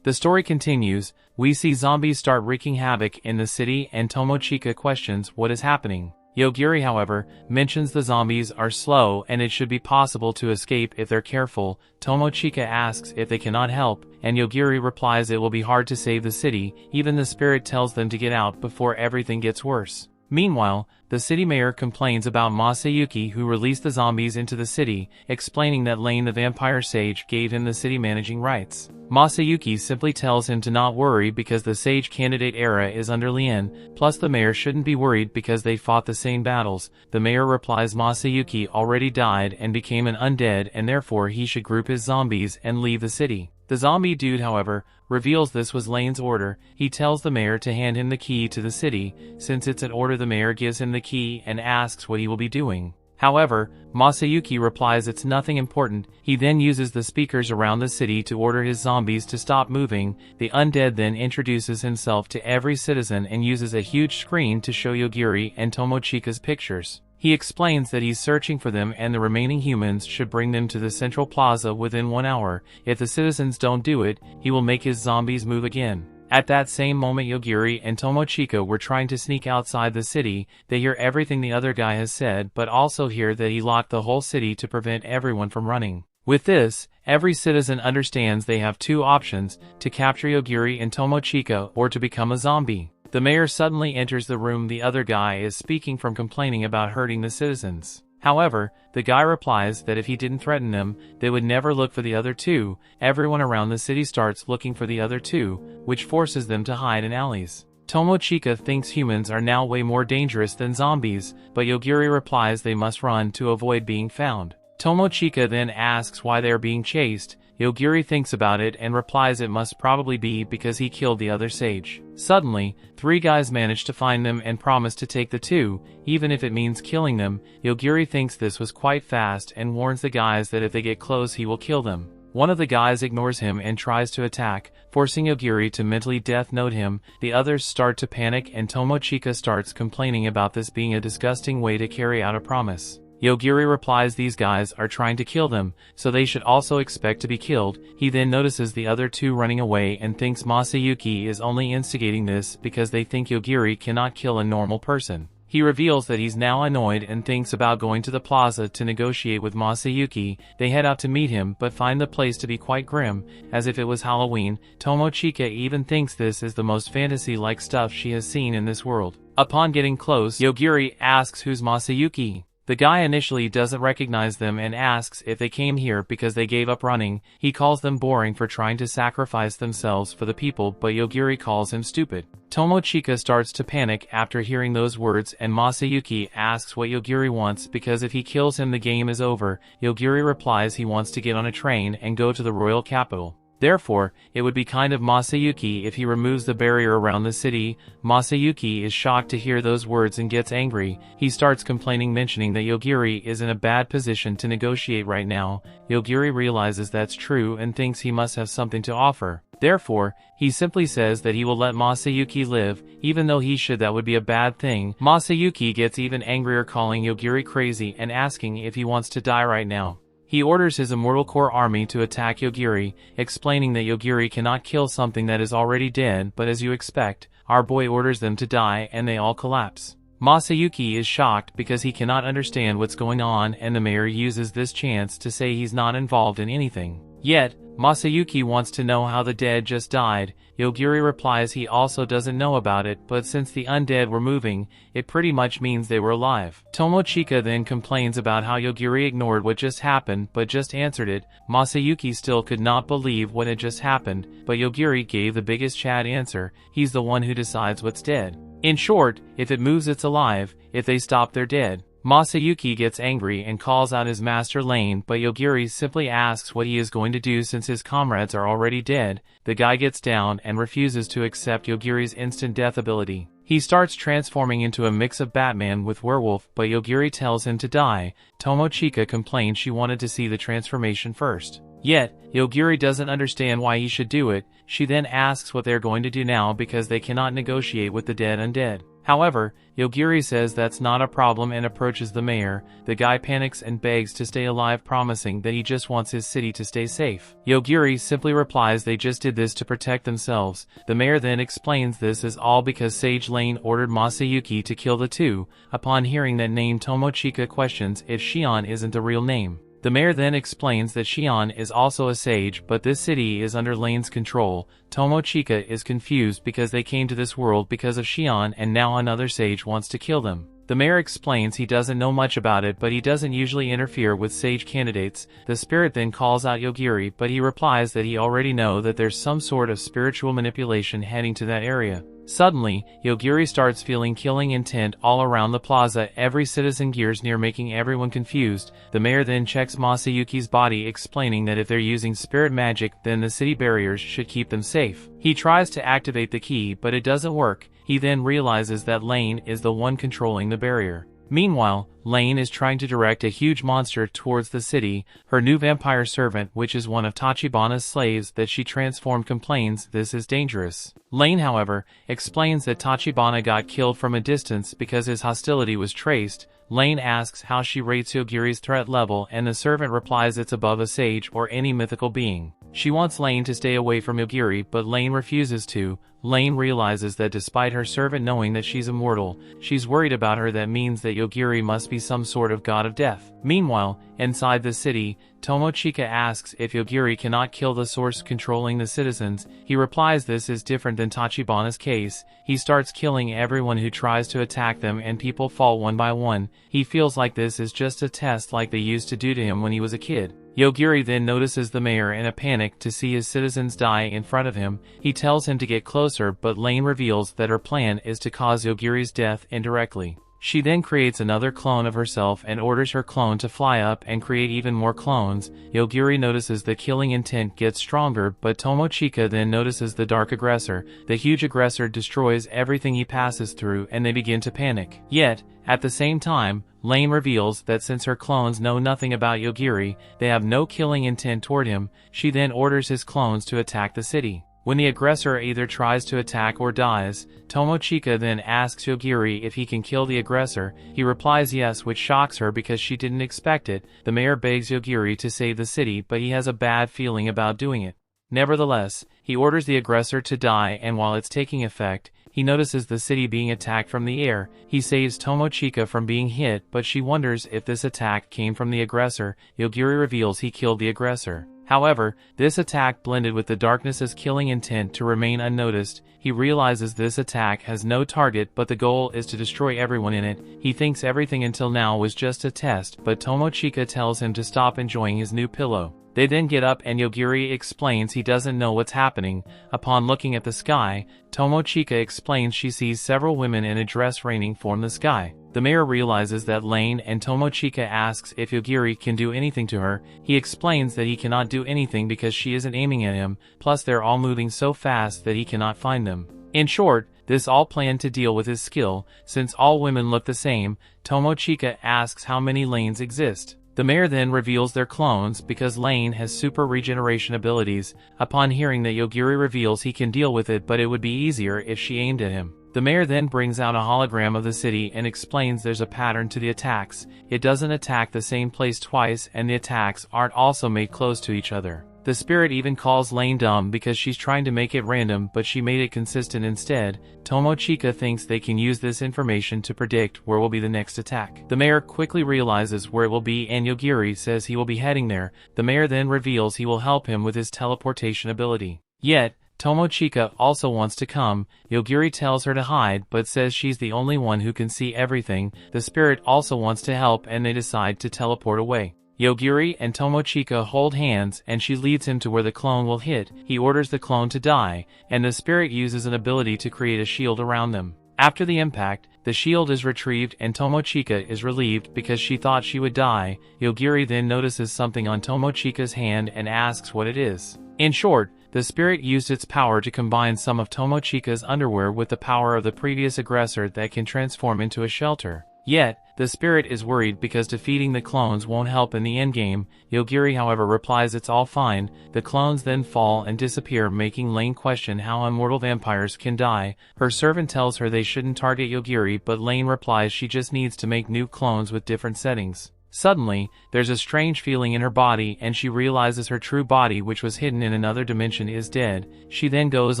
A: The story continues. We see zombies start wreaking havoc in the city and Tomochika questions what is happening. Yogiri, however, mentions the zombies are slow and it should be possible to escape if they're careful. Tomochika asks if they cannot help, and Yogiri replies it will be hard to save the city. Even the spirit tells them to get out before everything gets worse. Meanwhile, the city mayor complains about Masayuki, who released the zombies into the city, explaining that Lane the vampire sage gave him the city managing rights. Masayuki simply tells him to not worry because the sage candidate era is under Lien, plus the mayor shouldn't be worried because they fought the same battles. The mayor replies Masayuki already died and became an undead and therefore he should group his zombies and leave the city. The zombie dude, however, reveals this was Lane's order. He tells the mayor to hand him the key to the city. Since it's an order, the mayor gives him the key and asks what he will be doing. However, Masayuki replies it's nothing important. He then uses the speakers around the city to order his zombies to stop moving. The undead then introduces himself to every citizen and uses a huge screen to show Yogiri and Tomochika's pictures. He explains that he's searching for them and the remaining humans should bring them to the central plaza within 1 hour. If the citizens don't do it, he will make his zombies move again. At that same moment, Yogiri and Tomochika were trying to sneak outside the city. They hear everything the other guy has said, but also hear that he locked the whole city to prevent everyone from running. With this, every citizen understands they have two options: to capture Yogiri and Tomochika or to become a zombie. The mayor suddenly enters the room the other guy is speaking from, complaining about hurting the citizens. However, the guy replies that if he didn't threaten them, they would never look for the other two. Everyone around the city starts looking for the other two, which forces them to hide in alleys. Tomochika thinks humans are now way more dangerous than zombies, but Yogiri replies they must run to avoid being found. Tomochika then asks why they are being chased. Yogiri thinks about it and replies it must probably be because he killed the other sage. Suddenly, 3 guys manage to find them and promise to take the 2, even if it means killing them. Yogiri thinks this was quite fast and warns the guys that if they get close he will kill them. One of the guys ignores him and tries to attack, forcing Yogiri to mentally death note him. The others start to panic and Tomochika starts complaining about this being a disgusting way to carry out a promise. Yogiri replies these guys are trying to kill them, so they should also expect to be killed. He then notices the other 2 running away and thinks Masayuki is only instigating this because they think Yogiri cannot kill a normal person. He reveals that he's now annoyed and thinks about going to the plaza to negotiate with Masayuki. They head out to meet him but find the place to be quite grim, as if it was Halloween. Tomochika even thinks this is the most fantasy-like stuff she has seen in this world. Upon getting close, Yogiri asks who's Masayuki. The guy initially doesn't recognize them and asks if they came here because they gave up running. He calls them boring for trying to sacrifice themselves for the people, but Yogiri calls him stupid. Tomochika starts to panic after hearing those words and Masayuki asks what Yogiri wants because if he kills him the game is over. Yogiri replies he wants to get on a train and go to the royal capital. Therefore, it would be kind of Masayuki if he removes the barrier around the city. Masayuki is shocked to hear those words and gets angry. He starts complaining, mentioning that Yogiri is in a bad position to negotiate right now. Yogiri realizes that's true and thinks he must have something to offer. Therefore, he simply says that he will let Masayuki live, even though he should that would be a bad thing. Masayuki gets even angrier, calling Yogiri crazy and asking if he wants to die right now. He orders his Immortal Core army to attack Yogiri, explaining that Yogiri cannot kill something that is already dead, but as you expect, our boy orders them to die and they all collapse. Masayuki is shocked because he cannot understand what's going on, and the mayor uses this chance to say he's not involved in anything. Yet, Masayuki wants to know how the dead just died. Yogiri replies he also doesn't know about it, but since the undead were moving, it pretty much means they were alive. Tomochika then complains about how Yogiri ignored what just happened but just answered it. Masayuki still could not believe what had just happened, but Yogiri gave the biggest Chad answer: he's the one who decides what's dead. In short, if it moves it's alive, if they stop they're dead. Masayuki gets angry and calls out his master Lane, but Yogiri simply asks what he is going to do since his comrades are already dead. The guy gets down and refuses to accept Yogiri's instant death ability. He starts transforming into a mix of Batman with werewolf, but Yogiri tells him to die. Tomochika complains she wanted to see the transformation first. Yet, Yogiri doesn't understand why he should do it. She then asks what they're going to do now because they cannot negotiate with the dead undead. However, Yogiri says that's not a problem and approaches the mayor. The guy panics and begs to stay alive, promising that he just wants his city to stay safe. Yogiri simply replies they just did this to protect themselves. The mayor then explains this is all because Sage Lane ordered Masayuki to kill the two. Upon hearing that name, Tomochika questions if Shion isn't the real name. The mayor then explains that Shion is also a sage, but this city is under Lane's control. Tomochika is confused because they came to this world because of Shion and now another sage wants to kill them. The mayor explains he doesn't know much about it, but he doesn't usually interfere with sage candidates. The spirit then calls out Yogiri, but he replies that he already knows that there's some sort of spiritual manipulation heading to that area. Suddenly, Yogiri starts feeling killing intent all around the plaza. Every citizen gears near, making everyone confused. The mayor then checks Masayuki's body, explaining that if they're using spirit magic, then the city barriers should keep them safe. He tries to activate the key, but it doesn't work. He then realizes that Lane is the one controlling the barrier. Meanwhile, Lane is trying to direct a huge monster towards the city. Her new vampire servant, which is one of Tachibana's slaves that she transformed, complains this is dangerous. Lane, however, explains that Tachibana got killed from a distance because his hostility was traced. Lane asks how she rates Yogiri's threat level, and the servant replies it's above a sage or any mythical being. She wants Lane to stay away from Yogiri, but Lane refuses to. Lane realizes that despite her servant knowing that she's immortal, she's worried about her. That means that Yogiri must be some sort of god of death. Meanwhile, inside the city, Tomochika asks if Yogiri cannot kill the source controlling the citizens. He replies this is different than Tachibana's case. He starts killing everyone who tries to attack them and people fall one by one. He feels like this is just a test like they used to do to him when he was a kid. Yogiri then notices the mayor in a panic to see his citizens die in front of him. He tells him to get closer, but Lane reveals that her plan is to cause Yogiri's death indirectly. She then creates another clone of herself and orders her clone to fly up and create even more clones. Yogiri notices the killing intent gets stronger, but Tomochika then notices the dark aggressor. The huge aggressor destroys everything he passes through and they begin to panic. Yet, at the same time, Lane reveals that since her clones know nothing about Yogiri, they have no killing intent toward him. She then orders his clones to attack the city. When the aggressor either tries to attack or dies, Tomochika then asks Yogiri if he can kill the aggressor. He replies yes, which shocks her because she didn't expect it. The mayor begs Yogiri to save the city, but he has a bad feeling about doing it. Nevertheless, he orders the aggressor to die, and while it's taking effect, he notices the city being attacked from the air. He saves Tomochika from being hit, but she wonders if this attack came from the aggressor. Yogiri reveals he killed the aggressor. However, this attack blended with the darkness's killing intent to remain unnoticed. He realizes this attack has no target, but the goal is to destroy everyone in it. He thinks everything until now was just a test, but Tomochika tells him to stop enjoying his new pillow. They then get up and Yogiri explains he doesn't know what's happening. Upon looking at the sky, Tomochika explains she sees several women in a dress raining from the sky. The mayor realizes that Lane, and Tomochika asks if Yogiri can do anything to her. He explains that he cannot do anything because she isn't aiming at him, plus they're all moving so fast that he cannot find them. In short, this all planned to deal with his skill. Since all women look the same, Tomochika asks how many Lanes exist. The mayor then reveals their clones because Lane has super regeneration abilities. Upon hearing that, Yogiri reveals he can deal with it, but it would be easier if she aimed at him. The mayor then brings out a hologram of the city and explains there's a pattern to the attacks. It doesn't attack the same place twice, and the attacks aren't also made close to each other. The spirit even calls Lane dumb because she's trying to make it random, but she made it consistent instead. Tomochika thinks they can use this information to predict where will be the next attack. The mayor quickly realizes where it will be, and Yogiri says he will be heading there. The mayor then reveals he will help him with his teleportation ability. Yet, Tomochika also wants to come. Yogiri tells her to hide, but says she's the only one who can see everything. The spirit also wants to help, and they decide to teleport away. Yogiri and Tomochika hold hands, and she leads him to where the clone will hit. He orders the clone to die, and the spirit uses an ability to create a shield around them. After the impact, the shield is retrieved and Tomochika is relieved because she thought she would die. Yogiri then notices something on Tomochika's hand and asks what it is. In short, the spirit used its power to combine some of Tomochika's underwear with the power of the previous aggressor that can transform into a shelter. Yet, the spirit is worried because defeating the clones won't help in the endgame. Yogiri however replies it's all fine. The clones then fall and disappear, making Lane question how immortal vampires can die. Her servant tells her they shouldn't target Yogiri, but Lane replies she just needs to make new clones with different settings. Suddenly, there's a strange feeling in her body and she realizes her true body, which was hidden in another dimension, is dead. She then goes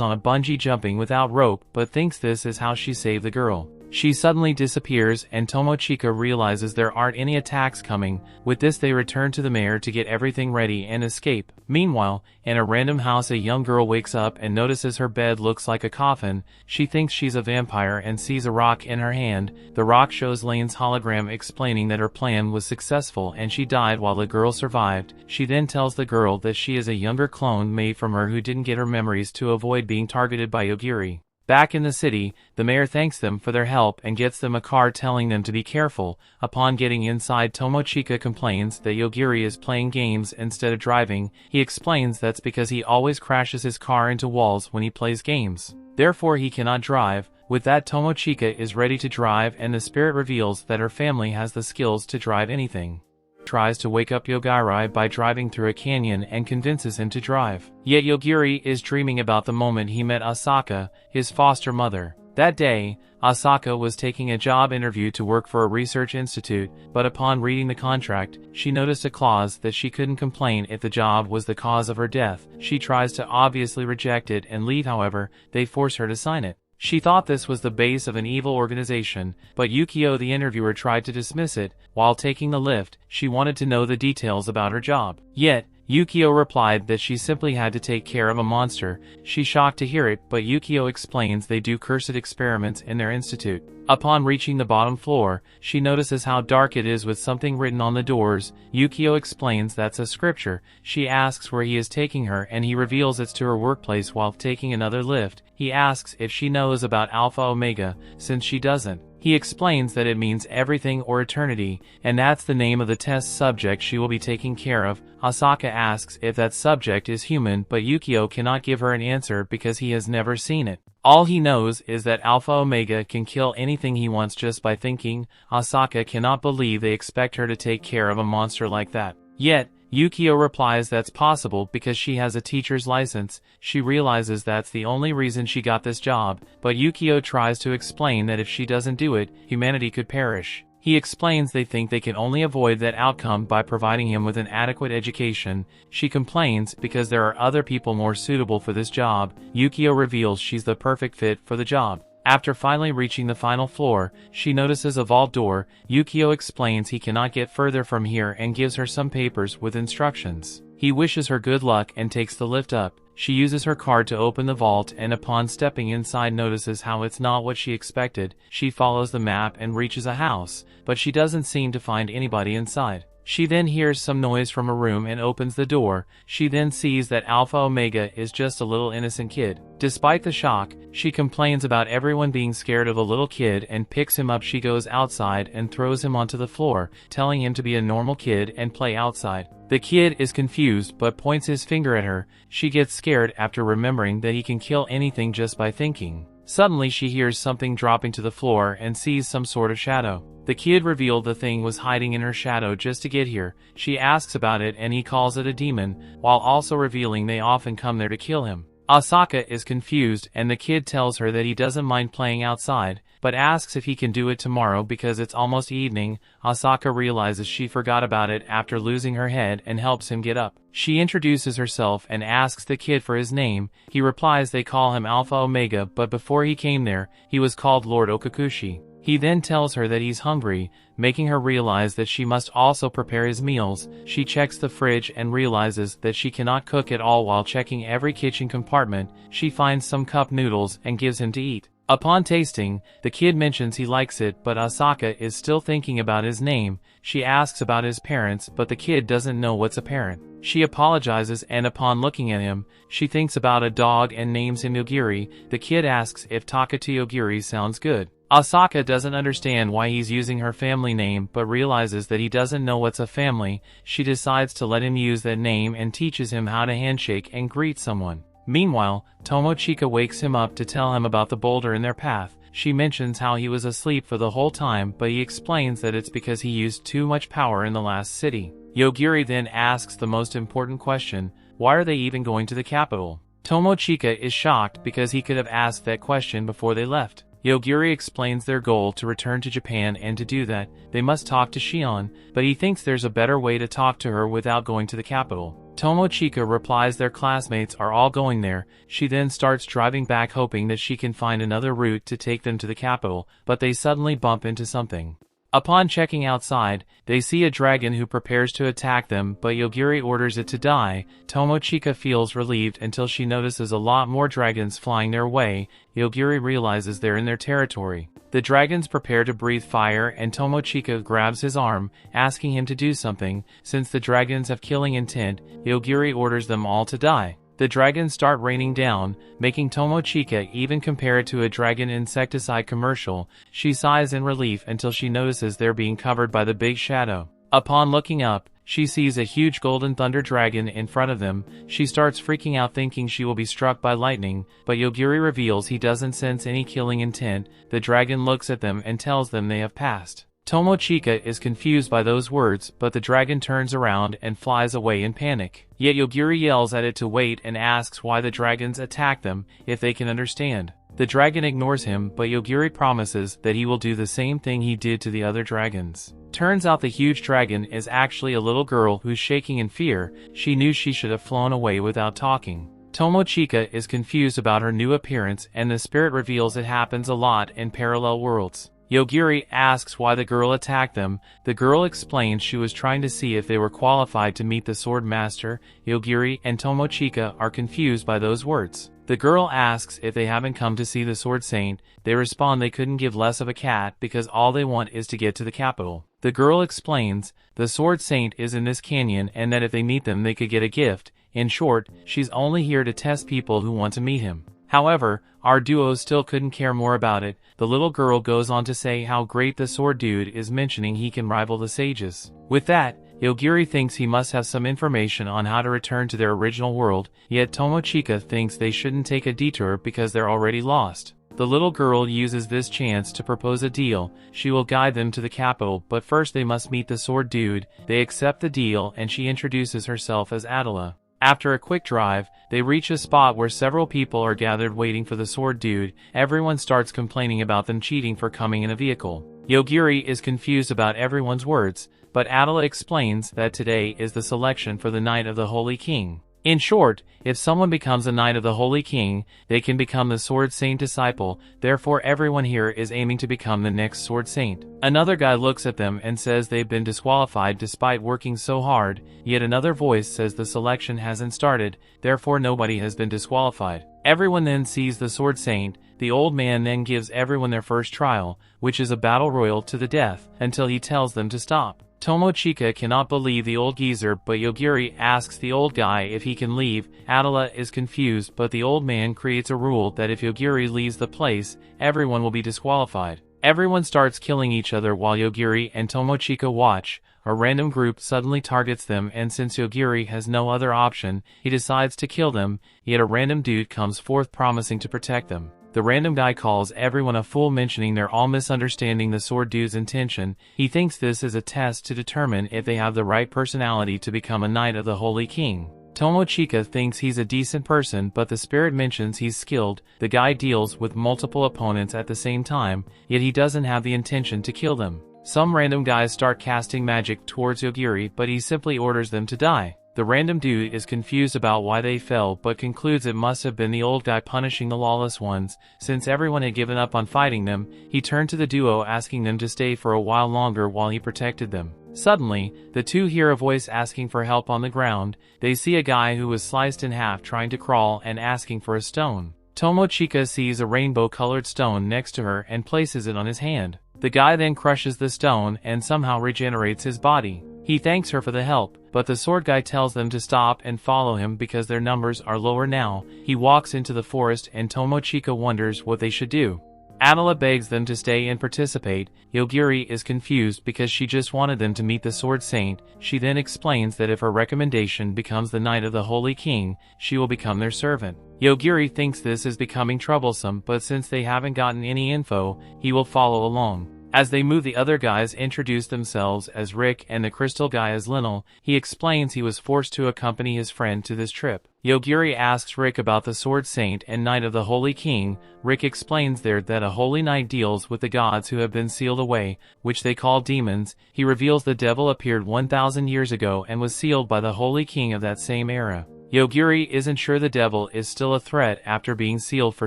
A: on a bungee jumping without rope, but thinks this is how she saved the girl. She suddenly disappears and Tomochika realizes there aren't any attacks coming. With this they return to the mayor to get everything ready and escape. Meanwhile, in a random house a young girl wakes up and notices her bed looks like a coffin. She thinks she's a vampire and sees a rock in her hand. The rock shows Lane's hologram explaining that her plan was successful and she died while the girl survived. She then tells the girl that she is a younger clone made from her who didn't get her memories to avoid being targeted by Yogiri. Back in the city, the mayor thanks them for their help and gets them a card telling them to be careful. Upon getting inside, Tomochika complains that Yogiri is playing games instead of driving. He explains that's because he always crashes his car into walls when he plays games. Therefore he cannot drive. With that, Tomochika is ready to drive and the spirit reveals that her family has the skills to drive anything. Tries to wake up Yogiri by driving through a canyon and convinces him to drive. Yet Yogiri is dreaming about the moment he met Asaka, his foster mother. That day, Asaka was taking a job interview to work for a research institute, but upon reading the contract, she noticed a clause that she couldn't complain if the job was the cause of her death. She tries to obviously reject it and leave, however, they force her to sign it. She thought this was the base of an evil organization, but Yukio the interviewer tried to dismiss it. While taking the lift, she wanted to know the details about her job. Yet, Yukio replied that she simply had to take care of a monster. She's shocked to hear it, but Yukio explains they do cursed experiments in their institute. Upon reaching the bottom floor, she notices how dark it is with something written on the doors. Yukio explains that's a scripture. She asks where he is taking her and he reveals it's to her workplace while taking another lift. He asks if she knows about Alpha Omega, since she doesn't. He explains that it means everything or eternity, and that's the name of the test subject she will be taking care of. Asaka asks if that subject is human, but Yukio cannot give her an answer because he has never seen it. All he knows is that Alpha Omega can kill anything he wants just by thinking. Asaka cannot believe they expect her to take care of a monster like that. Yet, Yukio replies that's possible because she has a teacher's license. She realizes that's the only reason she got this job, but Yukio tries to explain that if she doesn't do it, humanity could perish. He explains they think they can only avoid that outcome by providing him with an adequate education. She complains because there are other people more suitable for this job. Yukio reveals she's the perfect fit for the job. After finally reaching the final floor, she notices a vault door. Yukio explains he cannot get further from here and gives her some papers with instructions. He wishes her good luck and takes the lift up. She uses her card to open the vault and upon stepping inside notices how it's not what she expected. She follows the map and reaches a house, but she doesn't seem to find anybody inside. She then hears some noise from a room and opens the door. She then sees that Alpha Omega is just a little innocent kid. Despite the shock, she complains about everyone being scared of a little kid and picks him up. She goes outside and throws him onto the floor, telling him to be a normal kid and play outside. The kid is confused but points his finger at her. She gets scared after remembering that he can kill anything just by thinking. Suddenly she hears something dropping to the floor and sees some sort of shadow. The kid revealed the thing was hiding in her shadow just to get here. She asks about it and he calls it a demon, while also revealing they often come there to kill him. Asaka is confused and the kid tells her that he doesn't mind playing outside, but asks if he can do it tomorrow because it's almost evening. Asaka realizes she forgot about it after losing her head and helps him get up. She introduces herself and asks the kid for his name. He replies they call him Alpha Omega, but before he came there, he was called Lord Okakushi. He then tells her that he's hungry, making her realize that she must also prepare his meals. She checks the fridge and realizes that she cannot cook at all. While checking every kitchen compartment, she finds some cup noodles and gives him to eat. Upon tasting, the kid mentions he likes it, but Asaka is still thinking about his name. She asks about his parents, but the kid doesn't know what's a parent. She apologizes and upon looking at him, she thinks about a dog and names him Yogiri. The kid asks if Takatou Yogiri sounds good. Asaka doesn't understand why he's using her family name but realizes that he doesn't know what's a family. She decides to let him use that name and teaches him how to handshake and greet someone. Meanwhile, Tomochika wakes him up to tell him about the boulder in their path. She mentions how he was asleep for the whole time, but he explains that it's because he used too much power in the last city. Yogiri then asks the most important question: why are they even going to the capital? Tomochika is shocked because he could have asked that question before they left. Yogiri explains their goal to return to Japan, and to do that, they must talk to Shion, but he thinks there's a better way to talk to her without going to the capital. Tomochika replies their classmates are all going there. She then starts driving back hoping that she can find another route to take them to the capital, but they suddenly bump into something. Upon checking outside, they see a dragon who prepares to attack them, but Yogiri orders it to die. Tomochika feels relieved until she notices a lot more dragons flying their way. Yogiri realizes they're in their territory. The dragons prepare to breathe fire and Tomochika grabs his arm, asking him to do something. Since the dragons have killing intent, Yogiri orders them all to die. The dragons start raining down, making Tomochika even compare it to a dragon insecticide commercial. She sighs in relief until she notices they're being covered by the big shadow. Upon looking up, she sees a huge golden thunder dragon in front of them. She starts freaking out thinking she will be struck by lightning, but Yogiri reveals he doesn't sense any killing intent. The dragon looks at them and tells them they have passed. Tomochika is confused by those words, but the dragon turns around and flies away in panic. Yet Yogiri yells at it to wait and asks why the dragons attack them, if they can understand. The dragon ignores him, but Yogiri promises that he will do the same thing he did to the other dragons. Turns out the huge dragon is actually a little girl who's shaking in fear. She knew she should have flown away without talking. Tomochika is confused about her new appearance, and the spirit reveals it happens a lot in parallel worlds. Yogiri asks why the girl attacked them. The girl explains she was trying to see if they were qualified to meet the sword master. Yogiri and Tomochika are confused by those words. The girl asks if they haven't come to see the sword saint. They respond they couldn't give less of a cat because all they want is to get to the capital. The girl explains the sword saint is in this canyon and that if they meet them they could get a gift. In short, she's only here to test people who want to meet him. However, our duo still couldn't care more about it. The little girl goes on to say how great the sword dude is, mentioning he can rival the sages. With that, Yogiri thinks he must have some information on how to return to their original world, yet Tomochika thinks they shouldn't take a detour because they're already lost. The little girl uses this chance to propose a deal. She will guide them to the capital, but first they must meet the sword dude. They accept the deal and she introduces herself as Adela. After a quick drive, they reach a spot where several people are gathered waiting for the sword dude. Everyone starts complaining about them cheating for coming in a vehicle. Yogiri is confused about everyone's words, but Adela explains that today is the selection for the Knight of the Holy King. In short, if someone becomes a Knight of the Holy King, they can become the Sword Saint disciple. Therefore everyone here is aiming to become the next Sword Saint. Another guy looks at them and says they've been disqualified despite working so hard, yet another voice says the selection hasn't started, therefore nobody has been disqualified. Everyone then sees the Sword Saint. The old man then gives everyone their first trial, which is a battle royal to the death, until he tells them to stop. Tomochika cannot believe the old geezer, but Yogiri asks the old guy if he can leave. Adela is confused, but the old man creates a rule that if Yogiri leaves the place, everyone will be disqualified. Everyone starts killing each other while Yogiri and Tomochika watch. A random group suddenly targets them, and since Yogiri has no other option, he decides to kill them, yet a random dude comes forth promising to protect them. The random guy calls everyone a fool, mentioning they're all misunderstanding the sword dude's intention. He thinks this is a test to determine if they have the right personality to become a Knight of the Holy King. Tomochika thinks he's a decent person, but the spirit mentions he's skilled. The guy deals with multiple opponents at the same time, yet he doesn't have the intention to kill them. Some random guys start casting magic towards Yogiri, but he simply orders them to die. The random dude is confused about why they fell, but concludes it must have been the old guy punishing the lawless ones. Since everyone had given up on fighting them, he turned to the duo asking them to stay for a while longer while he protected them. Suddenly, the two hear a voice asking for help on the ground. They see a guy who was sliced in half trying to crawl and asking for a stone. Tomochika sees a rainbow-colored stone next to her and places it on his hand. The guy then crushes the stone and somehow regenerates his body. He thanks her for the help, but the sword guy tells them to stop and follow him because their numbers are lower now. He walks into the forest and Tomochika wonders what they should do. Adela begs them to stay and participate. Yogiri is confused because she just wanted them to meet the Sword Saint. She then explains that if her recommendation becomes the Knight of the Holy King, she will become their servant. Yogiri thinks this is becoming troublesome, but since they haven't gotten any info, he will follow along. As they move, the other guys introduce themselves as Rick and the crystal guy as Linnell. He explains he was forced to accompany his friend to this trip. Yogiri asks Rick about the Sword Saint and Knight of the Holy King. Rick explains there that a holy knight deals with the gods who have been sealed away, which they call demons. He reveals the devil appeared 1,000 years ago and was sealed by the Holy King of that same era. Yogiri isn't sure the devil is still a threat after being sealed for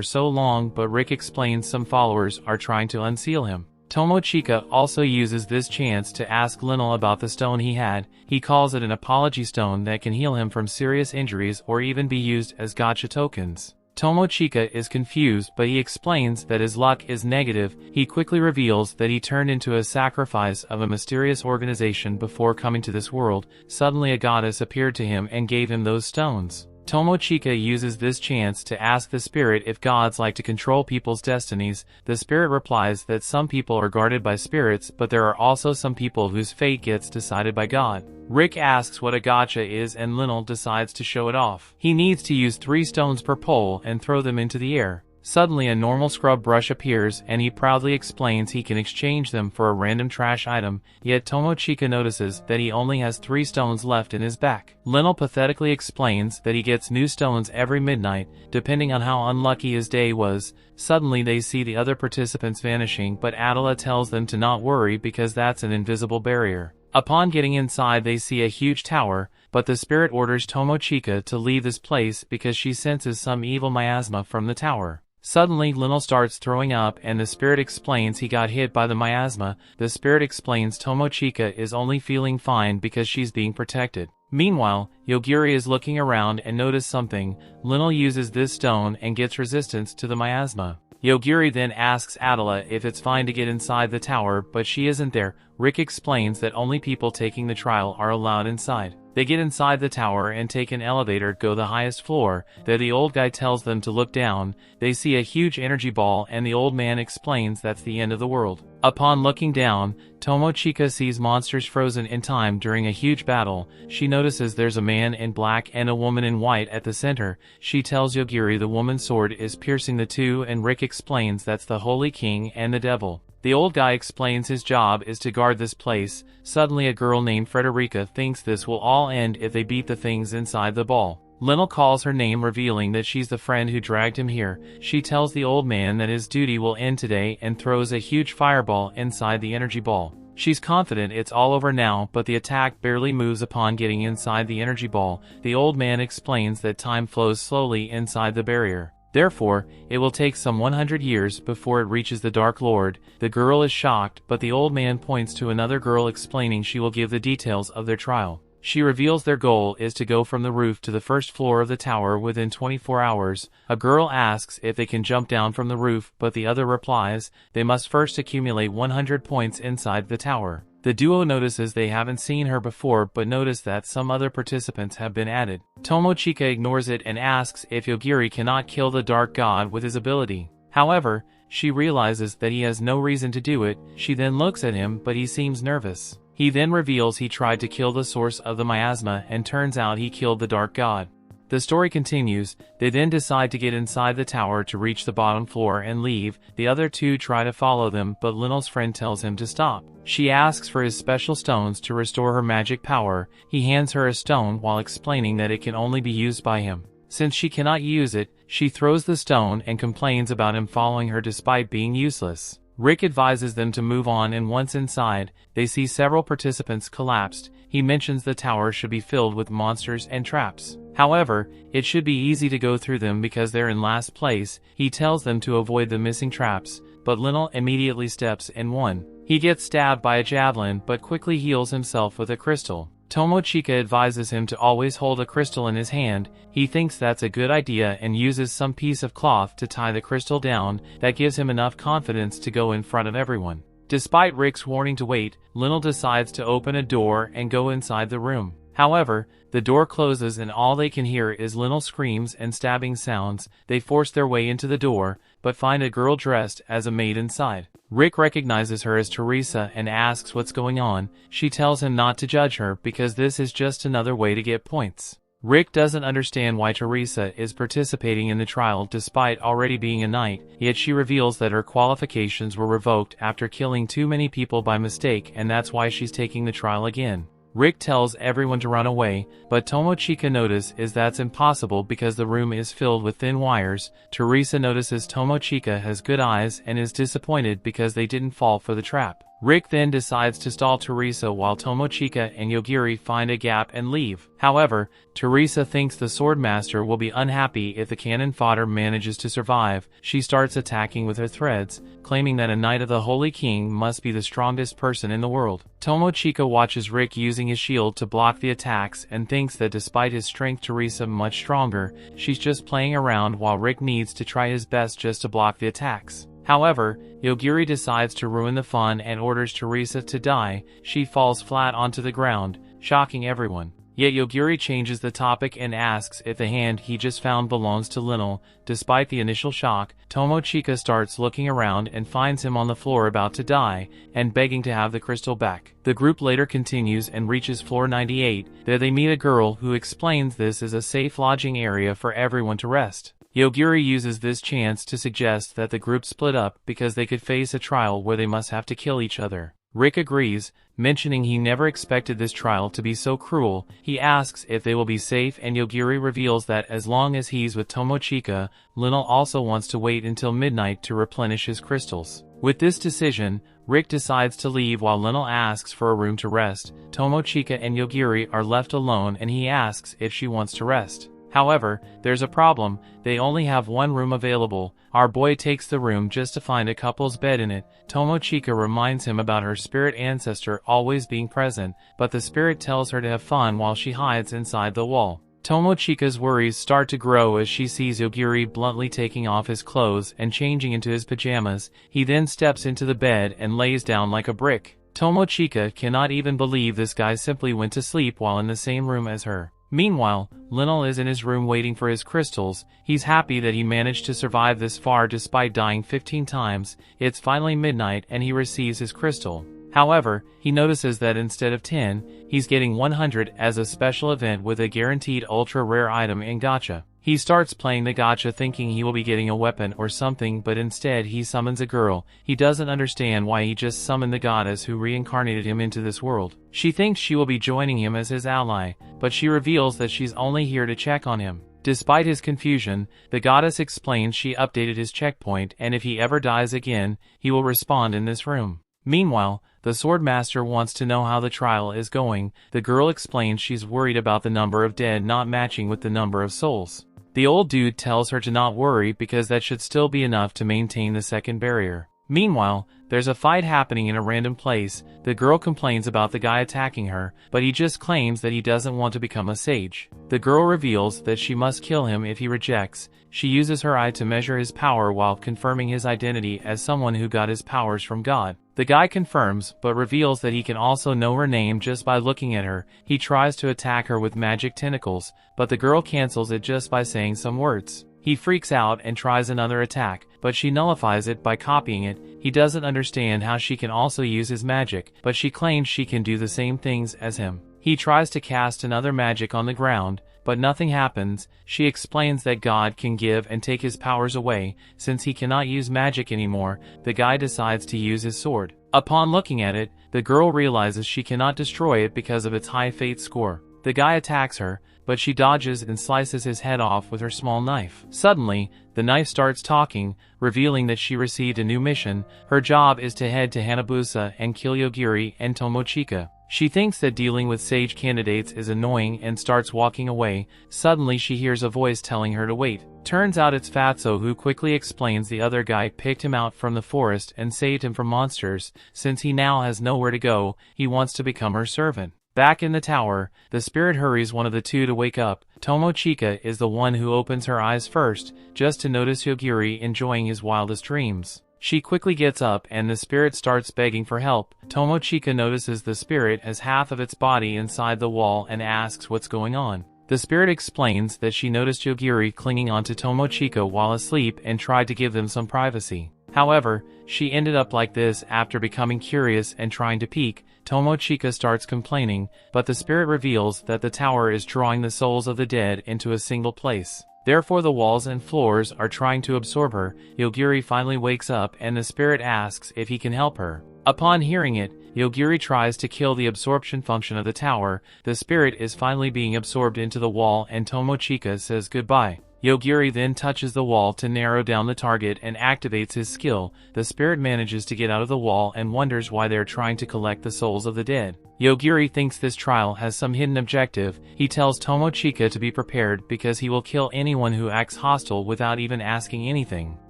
A: so long, but Rick explains some followers are trying to unseal him. Tomochika also uses this chance to ask Linnell about the stone he had. He calls it an apology stone that can heal him from serious injuries or even be used as gacha tokens. Tomochika is confused, but he explains that his luck is negative. He quickly reveals that he turned into a sacrifice of a mysterious organization before coming to this world. Suddenly a goddess appeared to him and gave him those stones. Tomochika uses this chance to ask the spirit if gods like to control people's destinies. The spirit replies that some people are guarded by spirits, but there are also some people whose fate gets decided by God. Rick asks what a gacha is and Linnell decides to show it off. He needs to use 3 stones per pole and throw them into the air. Suddenly a normal scrub brush appears and he proudly explains he can exchange them for a random trash item, yet Tomochika notices that he only has 3 stones left in his back. Linnell pathetically explains that he gets new stones every midnight, depending on how unlucky his day was. Suddenly they see the other participants vanishing, but Adela tells them to not worry because that's an invisible barrier. Upon getting inside they see a huge tower, but the spirit orders Tomochika to leave this place because she senses some evil miasma from the tower. Suddenly Linnell starts throwing up and the spirit explains he got hit by the miasma. The spirit explains Tomochika is only feeling fine because she's being protected. Meanwhile, Yogiri is looking around and notices something. Linnell uses this stone and gets resistance to the miasma. Yogiri then asks Adela if it's fine to get inside the tower, but she isn't there. Rick explains that only people taking the trial are allowed inside. They get inside the tower and take an elevator to go to the highest floor. There the old guy tells them to look down. They see a huge energy ball and the old man explains that's the end of the world. Upon looking down, Tomochika sees monsters frozen in time during a huge battle. She notices there's a man in black and a woman in white at the center. She tells Yogiri the woman's sword is piercing the two and Rick explains that's the Holy King and the devil. The old guy explains his job is to guard this place. Suddenly a girl named Frederica thinks this will all end if they beat the things inside the ball. Linnell calls her name, revealing that she's the friend who dragged him here. She tells the old man that his duty will end today and throws a huge fireball inside the energy ball. She's confident it's all over now, but the attack barely moves upon getting inside the energy ball. The old man explains that time flows slowly inside the barrier. Therefore, it will take some 100 years before it reaches the Dark Lord. The girl is shocked, but the old man points to another girl explaining she will give the details of their trial. She reveals their goal is to go from the roof to the first floor of the tower within 24 hours. A girl asks if they can jump down from the roof, but the other replies they must first accumulate 100 points inside the tower. The duo notices they haven't seen her before but notice that some other participants have been added. Tomochika ignores it and asks if Yogiri cannot kill the Dark God with his ability. However, she realizes that he has no reason to do it. She then looks at him but he seems nervous. He then reveals he tried to kill the source of the miasma and turns out he killed the Dark God. The story continues. They then decide to get inside the tower to reach the bottom floor and leave. The other two try to follow them, but Lynel's friend tells him to stop. She asks for his special stones to restore her magic power. He hands her a stone while explaining that it can only be used by him. Since she cannot use it, she throws the stone and complains about him following her despite being useless. Rick advises them to move on, and once inside, they see several participants collapsed. He mentions the tower should be filled with monsters and traps. However, it should be easy to go through them because they're in last place. He tells them to avoid the missing traps, but Lynel immediately steps in one. He gets stabbed by a javelin but quickly heals himself with a crystal. Tomochika advises him to always hold a crystal in his hand. He thinks that's a good idea and uses some piece of cloth to tie the crystal down. That gives him enough confidence to go in front of everyone. Despite Rick's warning to wait, Lynel decides to open a door and go inside the room. However, the door closes and all they can hear is Lynel screams and stabbing sounds. They force their way into the door, but find a girl dressed as a maid inside. Rick recognizes her as Teresa and asks what's going on. She tells him not to judge her because this is just another way to get points. Rick doesn't understand why Teresa is participating in the trial despite already being a knight, yet she reveals that her qualifications were revoked after killing too many people by mistake, and that's why she's taking the trial again. Rick tells everyone to run away, but Tomochika notices that's impossible because the room is filled with thin wires. Teresa notices Tomochika has good eyes and is disappointed because they didn't fall for the trap. Rick then decides to stall Teresa while Tomochika and Yogiri find a gap and leave. However, Teresa thinks the swordmaster will be unhappy if the cannon fodder manages to survive. She starts attacking with her threads, claiming that a knight of the Holy King must be the strongest person in the world. Tomochika watches Rick using his shield to block the attacks and thinks that despite his strength, Teresa much stronger. She's just playing around while Rick needs to try his best just to block the attacks. However, Yogiri decides to ruin the fun and orders Teresa to die. She falls flat onto the ground, shocking everyone. Yet Yogiri changes the topic and asks if the hand he just found belongs to Lynel. Despite the initial shock, Tomochika starts looking around and finds him on the floor about to die, and begging to have the crystal back. The group later continues and reaches floor 98. There they meet a girl who explains this is a safe lodging area for everyone to rest. Yogiri uses this chance to suggest that the group split up because they could face a trial where they must have to kill each other. Rick agrees, mentioning he never expected this trial to be so cruel. He asks if they will be safe, and Yogiri reveals that as long as he's with Tomochika, Lynel also wants to wait until midnight to replenish his crystals. With this decision, Rick decides to leave while Lynel asks for a room to rest. Tomochika and Yogiri are left alone and he asks if she wants to rest. However, there's a problem. They only have one room available. Our boy takes the room just to find a couple's bed in it. Tomochika reminds him about her spirit ancestor always being present, but the spirit tells her to have fun while she hides inside the wall. Tomochika's worries start to grow as she sees Yogiri bluntly taking off his clothes and changing into his pajamas. He then steps into the bed and lays down like a brick. Tomochika cannot even believe this guy simply went to sleep while in the same room as her. Meanwhile, Lynel is in his room waiting for his crystals. He's happy that he managed to survive this far despite dying 15 times. It's finally midnight and he receives his crystal. However, he notices that instead of 10, he's getting 100 as a special event with a guaranteed ultra-rare item in gacha. He starts playing the gacha thinking he will be getting a weapon or something, but instead he summons a girl. He doesn't understand why he just summoned the goddess who reincarnated him into this world. She thinks she will be joining him as his ally, but she reveals that she's only here to check on him. Despite his confusion, the goddess explains she updated his checkpoint and if he ever dies again, he will respawn in this room. Meanwhile, the swordmaster wants to know how the trial is going. The girl explains she's worried about the number of dead not matching with the number of souls. The old dude tells her to not worry because that should still be enough to maintain the second barrier. Meanwhile, there's a fight happening in a random place. The girl complains about the guy attacking her, but he just claims that he doesn't want to become a sage. The girl reveals that she must kill him if he rejects. She uses her eye to measure his power while confirming his identity as someone who got his powers from God. The guy confirms, but reveals that he can also know her name just by looking at her. He tries to attack her with magic tentacles, but the girl cancels it just by saying some words. He freaks out and tries another attack, but she nullifies it by copying it. He doesn't understand how she can also use his magic, but she claims she can do the same things as him. He tries to cast another magic on the ground, but nothing happens. She explains that God can give and take his powers away. Since he cannot use magic anymore, the guy decides to use his sword. Upon looking at it, the girl realizes she cannot destroy it because of its high fate score. The guy attacks her, but she dodges and slices his head off with her small knife. Suddenly, the knife starts talking, revealing that she received a new mission. Her job is to head to Hanabusa and kill Yogiri and Tomochika. She thinks that dealing with sage candidates is annoying and starts walking away. Suddenly she hears a voice telling her to wait. Turns out it's Fatso, who quickly explains the other guy picked him out from the forest and saved him from monsters. Since he now has nowhere to go, he wants to become her servant. Back in the tower, the spirit hurries one of the two to wake up. Tomochika is the one who opens her eyes first, just to notice Yogiri enjoying his wildest dreams. She quickly gets up and the spirit starts begging for help. Tomochika notices the spirit has half of its body inside the wall and asks what's going on. The spirit explains that she noticed Yogiri clinging onto Tomochika while asleep and tried to give them some privacy. However, she ended up like this after becoming curious and trying to peek. Tomochika starts complaining, but the spirit reveals that the tower is drawing the souls of the dead into a single place. Therefore the walls and floors are trying to absorb her. Yogiri finally wakes up and the spirit asks if he can help her. Upon hearing it, Yogiri tries to kill the absorption function of the tower. The spirit is finally being absorbed into the wall and Tomochika says goodbye. Yogiri then touches the wall to narrow down the target and activates his skill. The spirit manages to get out of the wall and wonders why they are trying to collect the souls of the dead. Yogiri thinks this trial has some hidden objective. He tells Tomochika to be prepared because he will kill anyone who acts hostile without even asking anything.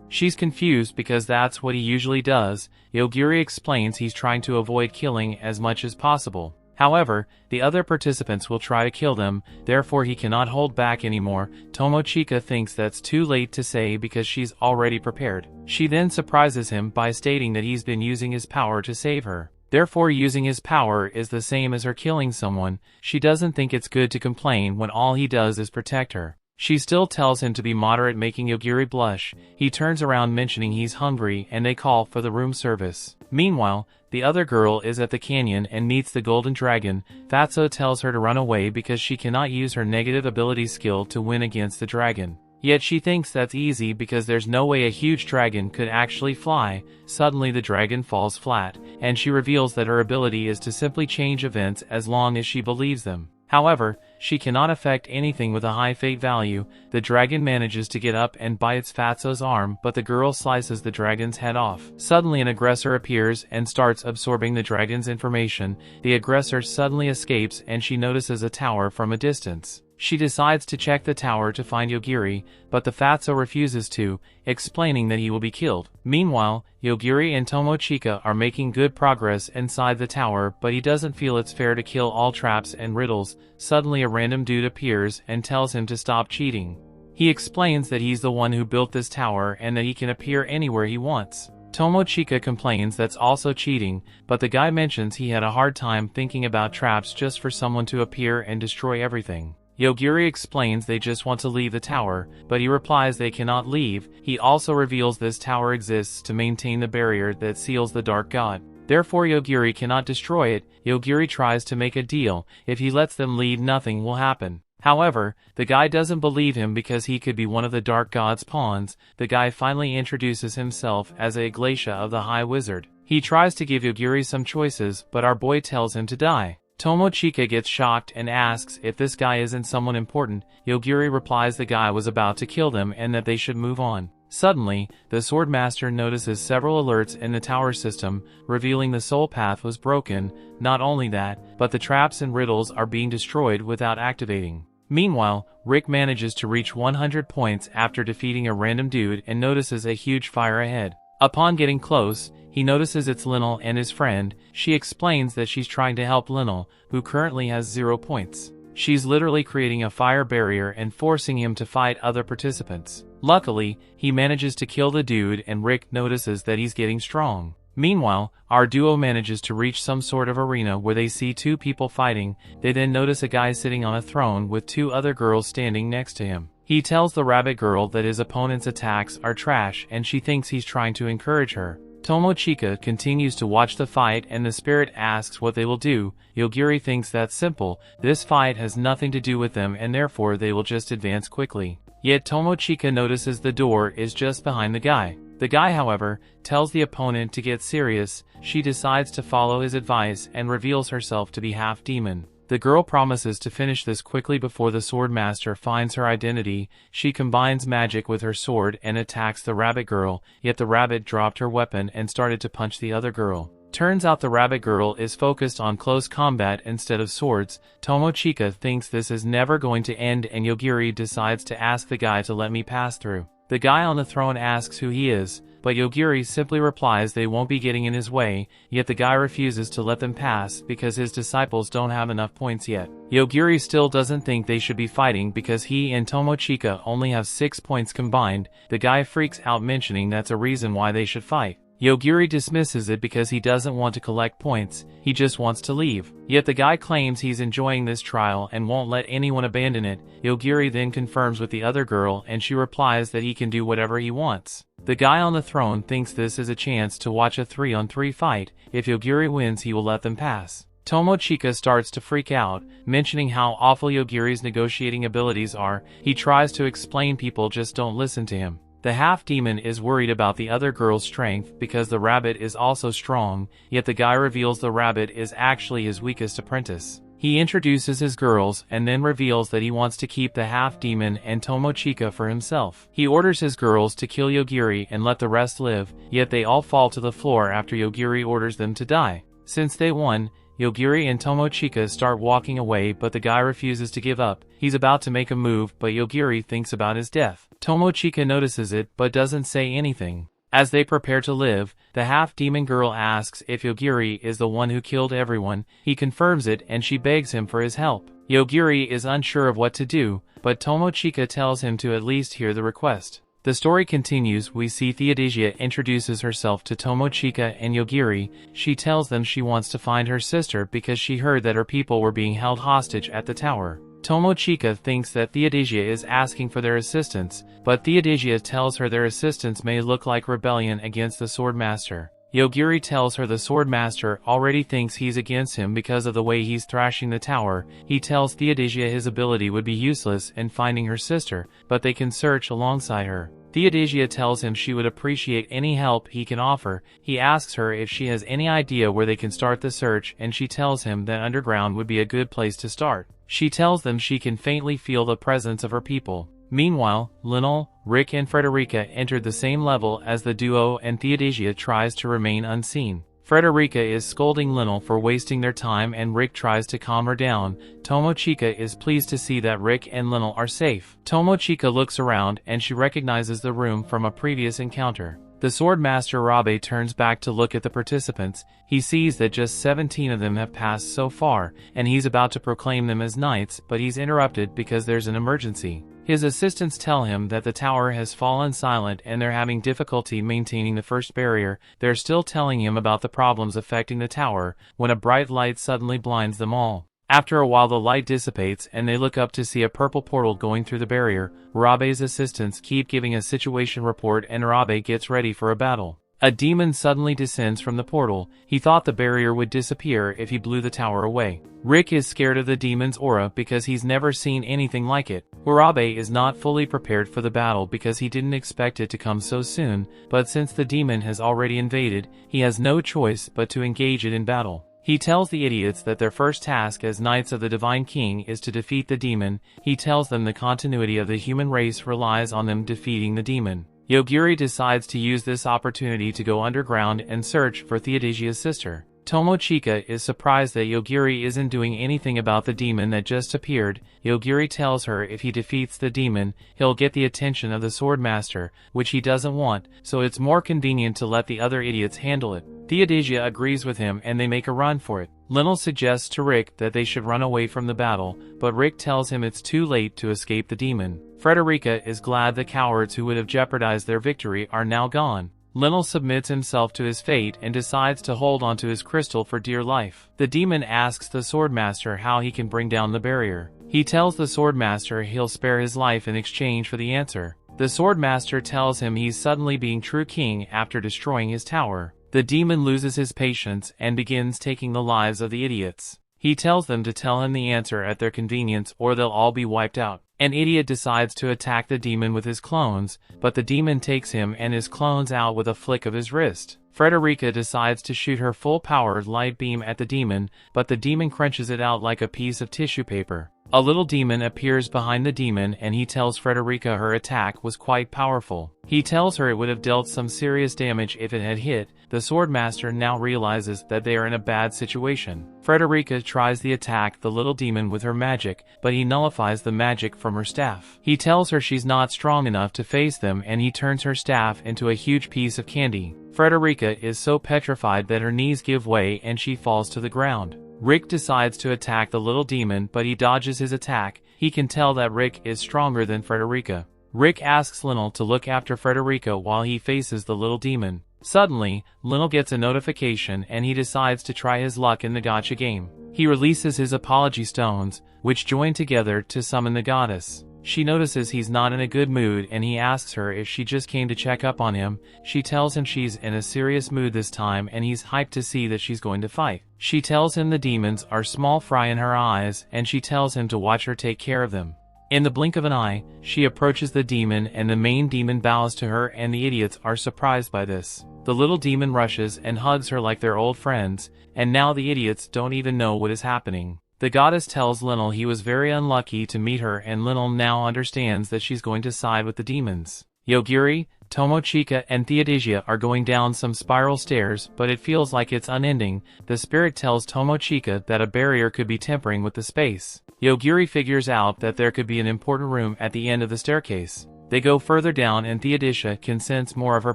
A: She's confused because that's what he usually does. Yogiri explains he's trying to avoid killing as much as possible. However, the other participants will try to kill them, therefore he cannot hold back anymore. Tomochika thinks that's too late to say because she's already prepared. She then surprises him by stating that he's been using his power to save her. Therefore using his power is the same as her killing someone. She doesn't think it's good to complain when all he does is protect her. She still tells him to be moderate, making Yogiri blush. He turns around mentioning he's hungry and they call for the room service. Meanwhile, the other girl is at the canyon and meets the golden dragon. Fatso tells her to run away because she cannot use her negative ability skill to win against the dragon. Yet she thinks that's easy because there's no way a huge dragon could actually fly. Suddenly the dragon falls flat, and she reveals that her ability is to simply change events as long as she believes them. However, she cannot affect anything with a high fate value. The dragon manages to get up and bites Fatso's arm, but the girl slices the dragon's head off. Suddenly an aggressor appears and starts absorbing the dragon's information. The aggressor suddenly escapes and she notices a tower from a distance. She decides to check the tower to find Yogiri, but the Fatso refuses to, explaining that he will be killed. Meanwhile, Yogiri and Tomochika are making good progress inside the tower, but he doesn't feel it's fair to kill all traps and riddles. Suddenly a random dude appears and tells him to stop cheating. He explains that he's the one who built this tower and that he can appear anywhere he wants. Tomochika complains that's also cheating, but the guy mentions he had a hard time thinking about traps just for someone to appear and destroy everything. Yogiri explains they just want to leave the tower, but he replies they cannot leave. He also reveals this tower exists to maintain the barrier that seals the Dark God. Therefore Yogiri cannot destroy it. Yogiri tries to make a deal. If he lets them leave, nothing will happen. However, the guy doesn't believe him because he could be one of the Dark God's pawns. The guy finally introduces himself as a Glacia of the High Wizard. He tries to give Yogiri some choices, but our boy tells him to die. Tomochika gets shocked and asks if this guy isn't someone important. Yogiri replies the guy was about to kill them and that they should move on. Suddenly, the Swordmaster notices several alerts in the tower system, revealing the soul path was broken. Not only that, but the traps and riddles are being destroyed without activating. Meanwhile, Rick manages to reach 100 points after defeating a random dude and notices a huge fire ahead. Upon getting close, he notices it's Linnell and his friend. She explains that she's trying to help Linnell, who currently has 0 points. She's literally creating a fire barrier and forcing him to fight other participants. Luckily, he manages to kill the dude and Rick notices that he's getting strong. Meanwhile, our duo manages to reach some sort of arena where they see 2 people fighting. They then notice a guy sitting on a throne with 2 other girls standing next to him. He tells the rabbit girl that his opponent's attacks are trash and she thinks he's trying to encourage her. Tomochika continues to watch the fight and the spirit asks what they will do. Yogiri thinks that's simple, this fight has nothing to do with them and therefore they will just advance quickly. Yet Tomochika notices the door is just behind the guy. The guy, however, tells the opponent to get serious. She decides to follow his advice and reveals herself to be half demon. The girl promises to finish this quickly before the sword master finds her identity. She combines magic with her sword and attacks the rabbit girl, yet the rabbit dropped her weapon and started to punch the other girl. Turns out the rabbit girl is focused on close combat instead of swords. Tomochika thinks this is never going to end and Yogiri decides to ask the guy to let me pass through. The guy on the throne asks who he is, but Yogiri simply replies they won't be getting in his way, yet the guy refuses to let them pass because his disciples don't have enough points yet. Yogiri still doesn't think they should be fighting because he and Tomochika only have 6 points combined. The guy freaks out mentioning that's a reason why they should fight. Yogiri dismisses it because he doesn't want to collect points, he just wants to leave. Yet the guy claims he's enjoying this trial and won't let anyone abandon it. Yogiri then confirms with the other girl and she replies that he can do whatever he wants. The guy on the throne thinks this is a chance to watch a 3-on-3 fight. If Yogiri wins he will let them pass. Tomochika starts to freak out, mentioning how awful Yogiri's negotiating abilities are. He tries to explain people just don't listen to him. The half-demon is worried about the other girl's strength because the rabbit is also strong, yet the guy reveals the rabbit is actually his weakest apprentice. He introduces his girls and then reveals that he wants to keep the half-demon and Tomochika for himself. He orders his girls to kill Yogiri and let the rest live, yet they all fall to the floor after Yogiri orders them to die. Since they won, Yogiri and Tomochika start walking away but the guy refuses to give up. He's about to make a move but Yogiri thinks about his death. Tomochika notices it but doesn't say anything. As they prepare to live, the half-demon girl asks if Yogiri is the one who killed everyone. He confirms it and she begs him for his help. Yogiri is unsure of what to do, but Tomochika tells him to at least hear the request. The story continues. We see Theodosia introduces herself to Tomochika and Yogiri. She tells them she wants to find her sister because she heard that her people were being held hostage at the tower. Tomochika thinks that Theodosia is asking for their assistance, but Theodosia tells her their assistance may look like rebellion against the swordmaster. Yogiri tells her the swordmaster already thinks he's against him because of the way he's thrashing the tower. He tells Theodosia his ability would be useless in finding her sister, but they can search alongside her. Theodosia tells him she would appreciate any help he can offer. He asks her if she has any idea where they can start the search and she tells him that underground would be a good place to start. She tells them she can faintly feel the presence of her people. Meanwhile, Lionel, Rick and Frederica entered the same level as the duo and Theodosia tries to remain unseen. Frederica is scolding Lionel for wasting their time and Rick tries to calm her down. Tomochika is pleased to see that Rick and Lionel are safe. Tomochika looks around and she recognizes the room from a previous encounter. The swordmaster Rabe turns back to look at the participants. He sees that just 17 of them have passed so far, and he's about to proclaim them as knights, but he's interrupted because there's an emergency. His assistants tell him that the tower has fallen silent and they're having difficulty maintaining the first barrier. They're still telling him about the problems affecting the tower, when a bright light suddenly blinds them all. After a while the light dissipates and they look up to see a purple portal going through the barrier. Rabe's assistants keep giving a situation report and Rabe gets ready for a battle. A demon suddenly descends from the portal. He thought the barrier would disappear if he blew the tower away. Rick is scared of the demon's aura because he's never seen anything like it. Rabe is not fully prepared for the battle because he didn't expect it to come so soon, but since the demon has already invaded, he has no choice but to engage it in battle. He tells the idiots that their first task as Knights of the Divine King is to defeat the demon. He tells them the continuity of the human race relies on them defeating the demon. Yogiri decides to use this opportunity to go underground and search for Theodosia's sister. Tomochika is surprised that Yogiri isn't doing anything about the demon that just appeared. Yogiri tells her if he defeats the demon, he'll get the attention of the swordmaster, which he doesn't want, so it's more convenient to let the other idiots handle it. Theodosia agrees with him and they make a run for it. Lionel suggests to Rick that they should run away from the battle, but Rick tells him it's too late to escape the demon. Frederica is glad the cowards who would have jeopardized their victory are now gone. Lionel submits himself to his fate and decides to hold onto his crystal for dear life. The demon asks the swordmaster how he can bring down the barrier. He tells the swordmaster he'll spare his life in exchange for the answer. The Swordmaster tells him he's suddenly being true king after destroying his tower. The demon loses his patience and begins taking the lives of the idiots. He tells them to tell him the answer at their convenience or they'll all be wiped out. An idiot decides to attack the demon with his clones, but the demon takes him and his clones out with a flick of his wrist. Frederica decides to shoot her full-powered light beam at the demon, but the demon crunches it out like a piece of tissue paper. A little demon appears behind the demon and he tells Frederica her attack was quite powerful. He tells her it would have dealt some serious damage if it had hit. The Swordmaster now realizes that they are in a bad situation. Frederica tries to attack the little demon with her magic, but he nullifies the magic from her staff. He tells her she's not strong enough to face them and he turns her staff into a huge piece of candy. Frederica is so petrified that her knees give way and she falls to the ground. Rick decides to attack the little demon but he dodges his attack. He can tell that Rick is stronger than Frederica. Rick asks Lionel to look after Frederica while he faces the little demon. Suddenly, Lionel gets a notification and he decides to try his luck in the gacha game. He releases his apology stones, which join together to summon the goddess. She notices he's not in a good mood and he asks her if she just came to check up on him. She tells him she's in a serious mood this time and he's hyped to see that she's going to fight. She tells him the demons are small fry in her eyes and she tells him to watch her take care of them. In the blink of an eye, she approaches the demon and the main demon bows to her and the idiots are surprised by this. The little demon rushes and hugs her like they're old friends, and now the idiots don't even know what is happening. The goddess tells Lionel he was very unlucky to meet her and Lionel now understands that she's going to side with the demons. Yogiri, Tomochika and Theodosia are going down some spiral stairs but it feels like it's unending. The spirit tells Tomochika that a barrier could be tempering with the space. Yogiri figures out that there could be an important room at the end of the staircase. They go further down and Theodosia can sense more of her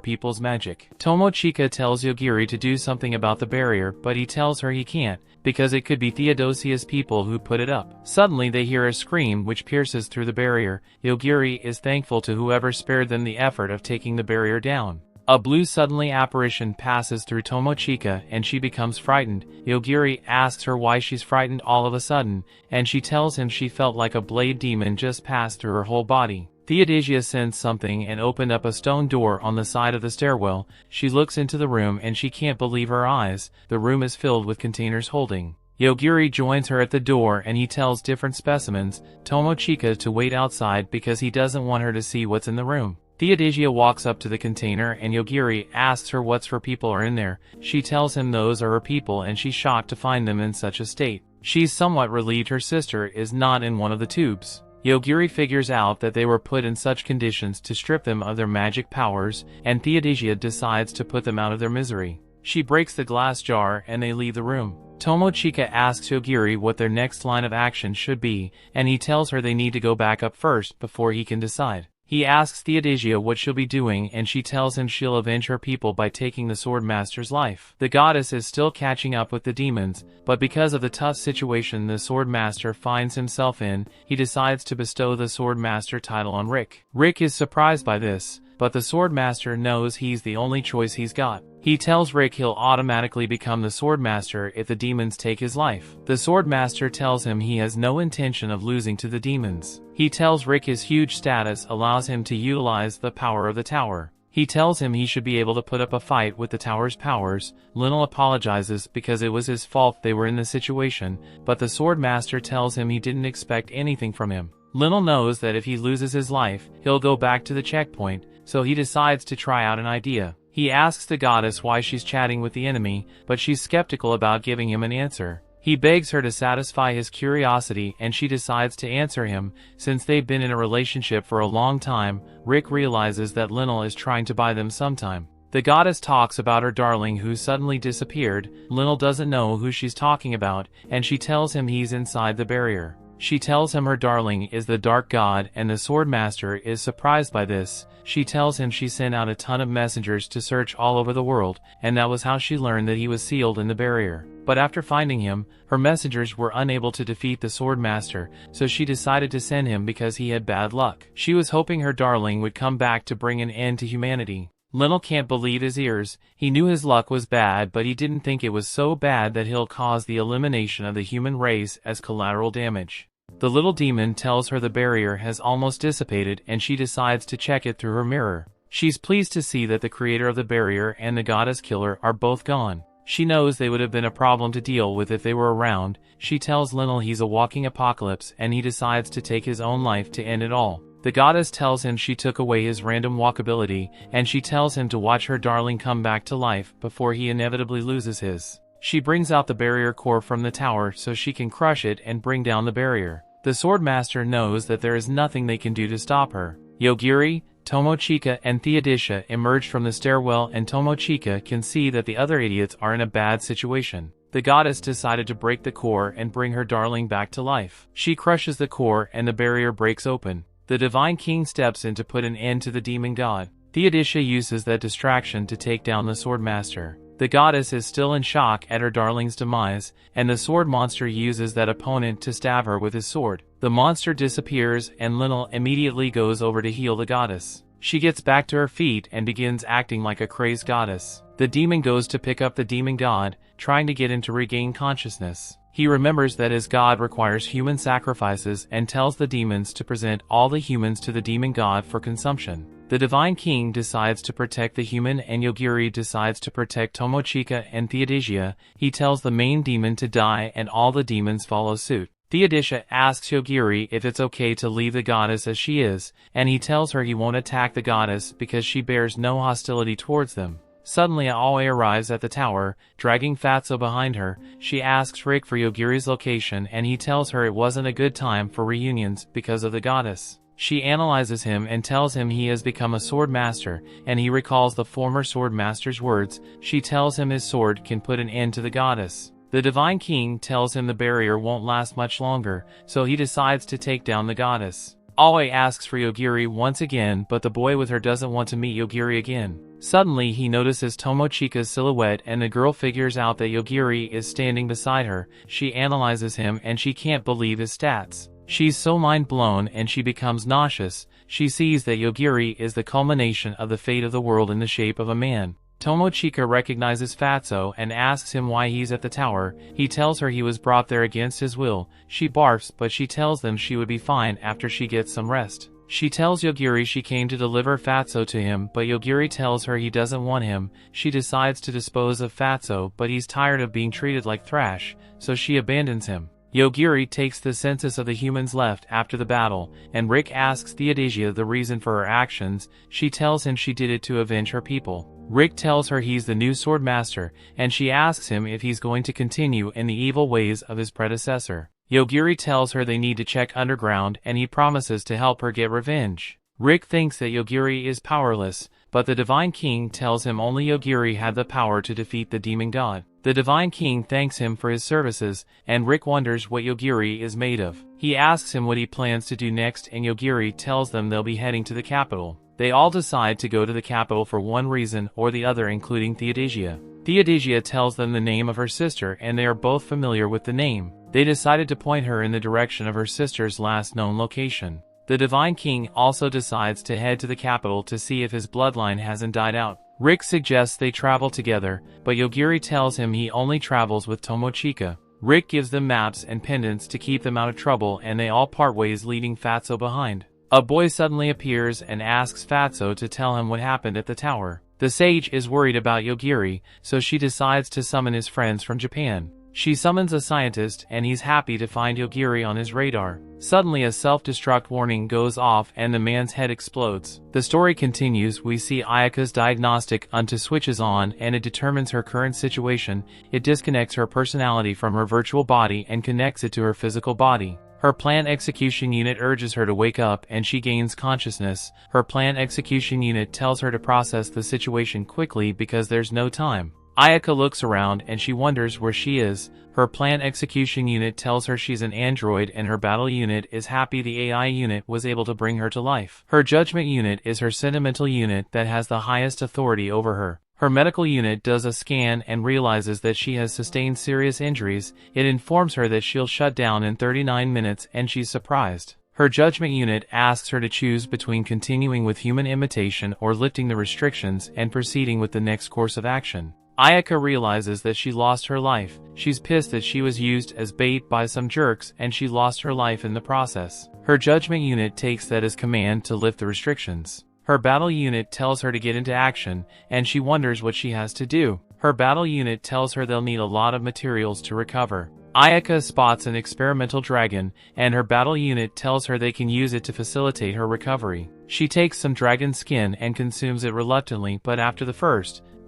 A: people's magic. Tomochika tells Yogiri to do something about the barrier but he tells her he can't, because it could be Theodosia's people who put it up. Suddenly they hear a scream which pierces through the barrier. Yogiri is thankful to whoever spared them the effort of taking the barrier down. A blue suddenly apparition passes through Tomochika and she becomes frightened. Yogiri asks her why she's frightened all of a sudden, and she tells him she felt like a blade demon just passed through her whole body. Theodosia sensed something and opened up a stone door on the side of the stairwell. She looks into the room and she can't believe her eyes. The room is filled with containers holding. Yogiri joins her at the door and he tells different specimens, Tomochika, to wait outside because he doesn't want her to see what's in the room. Theodosia walks up to the container and Yogiri asks her what for people are in there. She tells him those are her people and she's shocked to find them in such a state. She's somewhat relieved her sister is not in one of the tubes. Yogiri figures out that they were put in such conditions to strip them of their magic powers, and Theodosia decides to put them out of their misery. She breaks the glass jar and they leave the room. Tomochika asks Yogiri what their next line of action should be, and he tells her they need to go back up first before he can decide. He asks Theodosia what she'll be doing and she tells him she'll avenge her people by taking the Swordmaster's life. The goddess is still catching up with the demons, but because of the tough situation the Swordmaster finds himself in, he decides to bestow the Swordmaster title on Rick. Rick is surprised by this, but the Swordmaster knows he's the only choice he's got. He tells Rick he'll automatically become the Swordmaster if the demons take his life. The Swordmaster tells him he has no intention of losing to the demons. He tells Rick his huge status allows him to utilize the power of the tower. He tells him he should be able to put up a fight with the tower's powers. Lionel apologizes because it was his fault they were in this situation, but the Swordmaster tells him he didn't expect anything from him. Lionel knows that if he loses his life, he'll go back to the checkpoint, so he decides to try out an idea. He asks the goddess why she's chatting with the enemy, but she's skeptical about giving him an answer. He begs her to satisfy his curiosity and she decides to answer him. Since they've been in a relationship for a long time, Rick realizes that Lionel is trying to buy them some time. The goddess talks about her darling who suddenly disappeared. Lionel doesn't know who she's talking about, and she tells him he's inside the barrier. She tells him her darling is the Dark God and the Swordmaster is surprised by this. She tells him she sent out a ton of messengers to search all over the world, and that was how she learned that he was sealed in the barrier. But after finding him, her messengers were unable to defeat the Swordmaster, so she decided to send him because he had bad luck. She was hoping her darling would come back to bring an end to humanity. Lionel can't believe his ears. He knew his luck was bad, but he didn't think it was so bad that he'll cause the elimination of the human race as collateral damage. The little demon tells her the barrier has almost dissipated and she decides to check it through her mirror. She's pleased to see that the creator of the barrier and the goddess killer are both gone. She knows they would have been a problem to deal with if they were around. She tells Linnell he's a walking apocalypse and he decides to take his own life to end it all. The goddess tells him she took away his random walkability, and she tells him to watch her darling come back to life before he inevitably loses his. She brings out the barrier core from the tower so she can crush it and bring down the barrier. The Swordmaster knows that there is nothing they can do to stop her. Yogiri, Tomochika and Theodisia emerge from the stairwell and Tomochika can see that the other idiots are in a bad situation. The goddess decided to break the core and bring her darling back to life. She crushes the core and the barrier breaks open. The Divine King steps in to put an end to the demon god. Theodisia uses that distraction to take down the Swordmaster. The goddess is still in shock at her darling's demise, and the sword monster uses that opponent to stab her with his sword. The monster disappears and Linnell immediately goes over to heal the goddess. She gets back to her feet and begins acting like a crazed goddess. The demon goes to pick up the demon god, trying to get him to regain consciousness. He remembers that his god requires human sacrifices and tells the demons to present all the humans to the demon god for consumption. The Divine King decides to protect the human and Yogiri decides to protect Tomochika and Theodisia. He tells the main demon to die and all the demons follow suit. Theodisia asks Yogiri if it's okay to leave the goddess as she is, and he tells her he won't attack the goddess because she bears no hostility towards them. Suddenly Aoi arrives at the tower, dragging Fatso behind her. She asks Rick for Yogiri's location and he tells her it wasn't a good time for reunions because of the goddess. She analyzes him and tells him he has become a sword master, and he recalls the former sword master's words. She tells him his sword can put an end to the goddess. The Divine King tells him the barrier won't last much longer, so he decides to take down the goddess. Aoi asks for Yogiri once again, but the boy with her doesn't want to meet Yogiri again. Suddenly he notices Tomochika's silhouette and the girl figures out that Yogiri is standing beside her. She analyzes him and she can't believe his stats. She's so mind-blown and she becomes nauseous. She sees that Yogiri is the culmination of the fate of the world in the shape of a man. Tomochika recognizes Fatso and asks him why he's at the tower. He tells her he was brought there against his will. She barfs, but she tells them she would be fine after she gets some rest. She tells Yogiri she came to deliver Fatso to him, but Yogiri tells her he doesn't want him. She decides to dispose of Fatso, but he's tired of being treated like trash, so she abandons him. Yogiri takes the census of the humans left after the battle, and Rick asks Theodisia the reason for her actions. She tells him she did it to avenge her people. Rick tells her he's the new sword master, and she asks him if he's going to continue in the evil ways of his predecessor. Yogiri tells her they need to check underground, and he promises to help her get revenge. Rick thinks that Yogiri is powerless, but the Divine King tells him only Yogiri had the power to defeat the demon god. The Divine King thanks him for his services, and Rick wonders what Yogiri is made of. He asks him what he plans to do next, and Yogiri tells them they'll be heading to the capital. They all decide to go to the capital for one reason or the other, including Theodisia. Theodisia tells them the name of her sister, and they are both familiar with the name. They decided to point her in the direction of her sister's last known location. The Divine King also decides to head to the capital to see if his bloodline hasn't died out. Rick suggests they travel together, but Yogiri tells him he only travels with Tomochika. Rick gives them maps and pendants to keep them out of trouble, and they all part ways, leaving Fatso behind. A boy suddenly appears and asks Fatso to tell him what happened at the tower. The sage is worried about Yogiri, so she decides to summon his friends from Japan. She summons a scientist and he's happy to find Yogiri on his radar. Suddenly a self-destruct warning goes off and the man's head explodes. The story continues. We see Ayaka's diagnostic unto switches on and it determines her current situation. It disconnects her personality from her virtual body and connects it to her physical body. Her plan execution unit urges her to wake up and she gains consciousness. Her plan execution unit tells her to process the situation quickly because there's no time. Ayaka looks around and she wonders where she is. Her plan execution unit tells her she's an android and her battle unit is happy the AI unit was able to bring her to life. Her judgment unit is her sentimental unit that has the highest authority over her. Her medical unit does a scan and realizes that she has sustained serious injuries. It informs her that she'll shut down in 39 minutes and she's surprised. Her judgment unit asks her to choose between continuing with human imitation or lifting the restrictions and proceeding with the next course of action. Ayaka realizes that she lost her life. She's pissed that she was used as bait by some jerks and she lost her life in the process. Her judgment unit takes that as command to lift the restrictions. Her battle unit tells her to get into action, and she wonders what she has to do. Her battle unit tells her they'll need a lot of materials to recover. Ayaka spots an experimental dragon, and her battle unit tells her they can use it to facilitate her recovery. She takes some dragon skin and consumes it reluctantly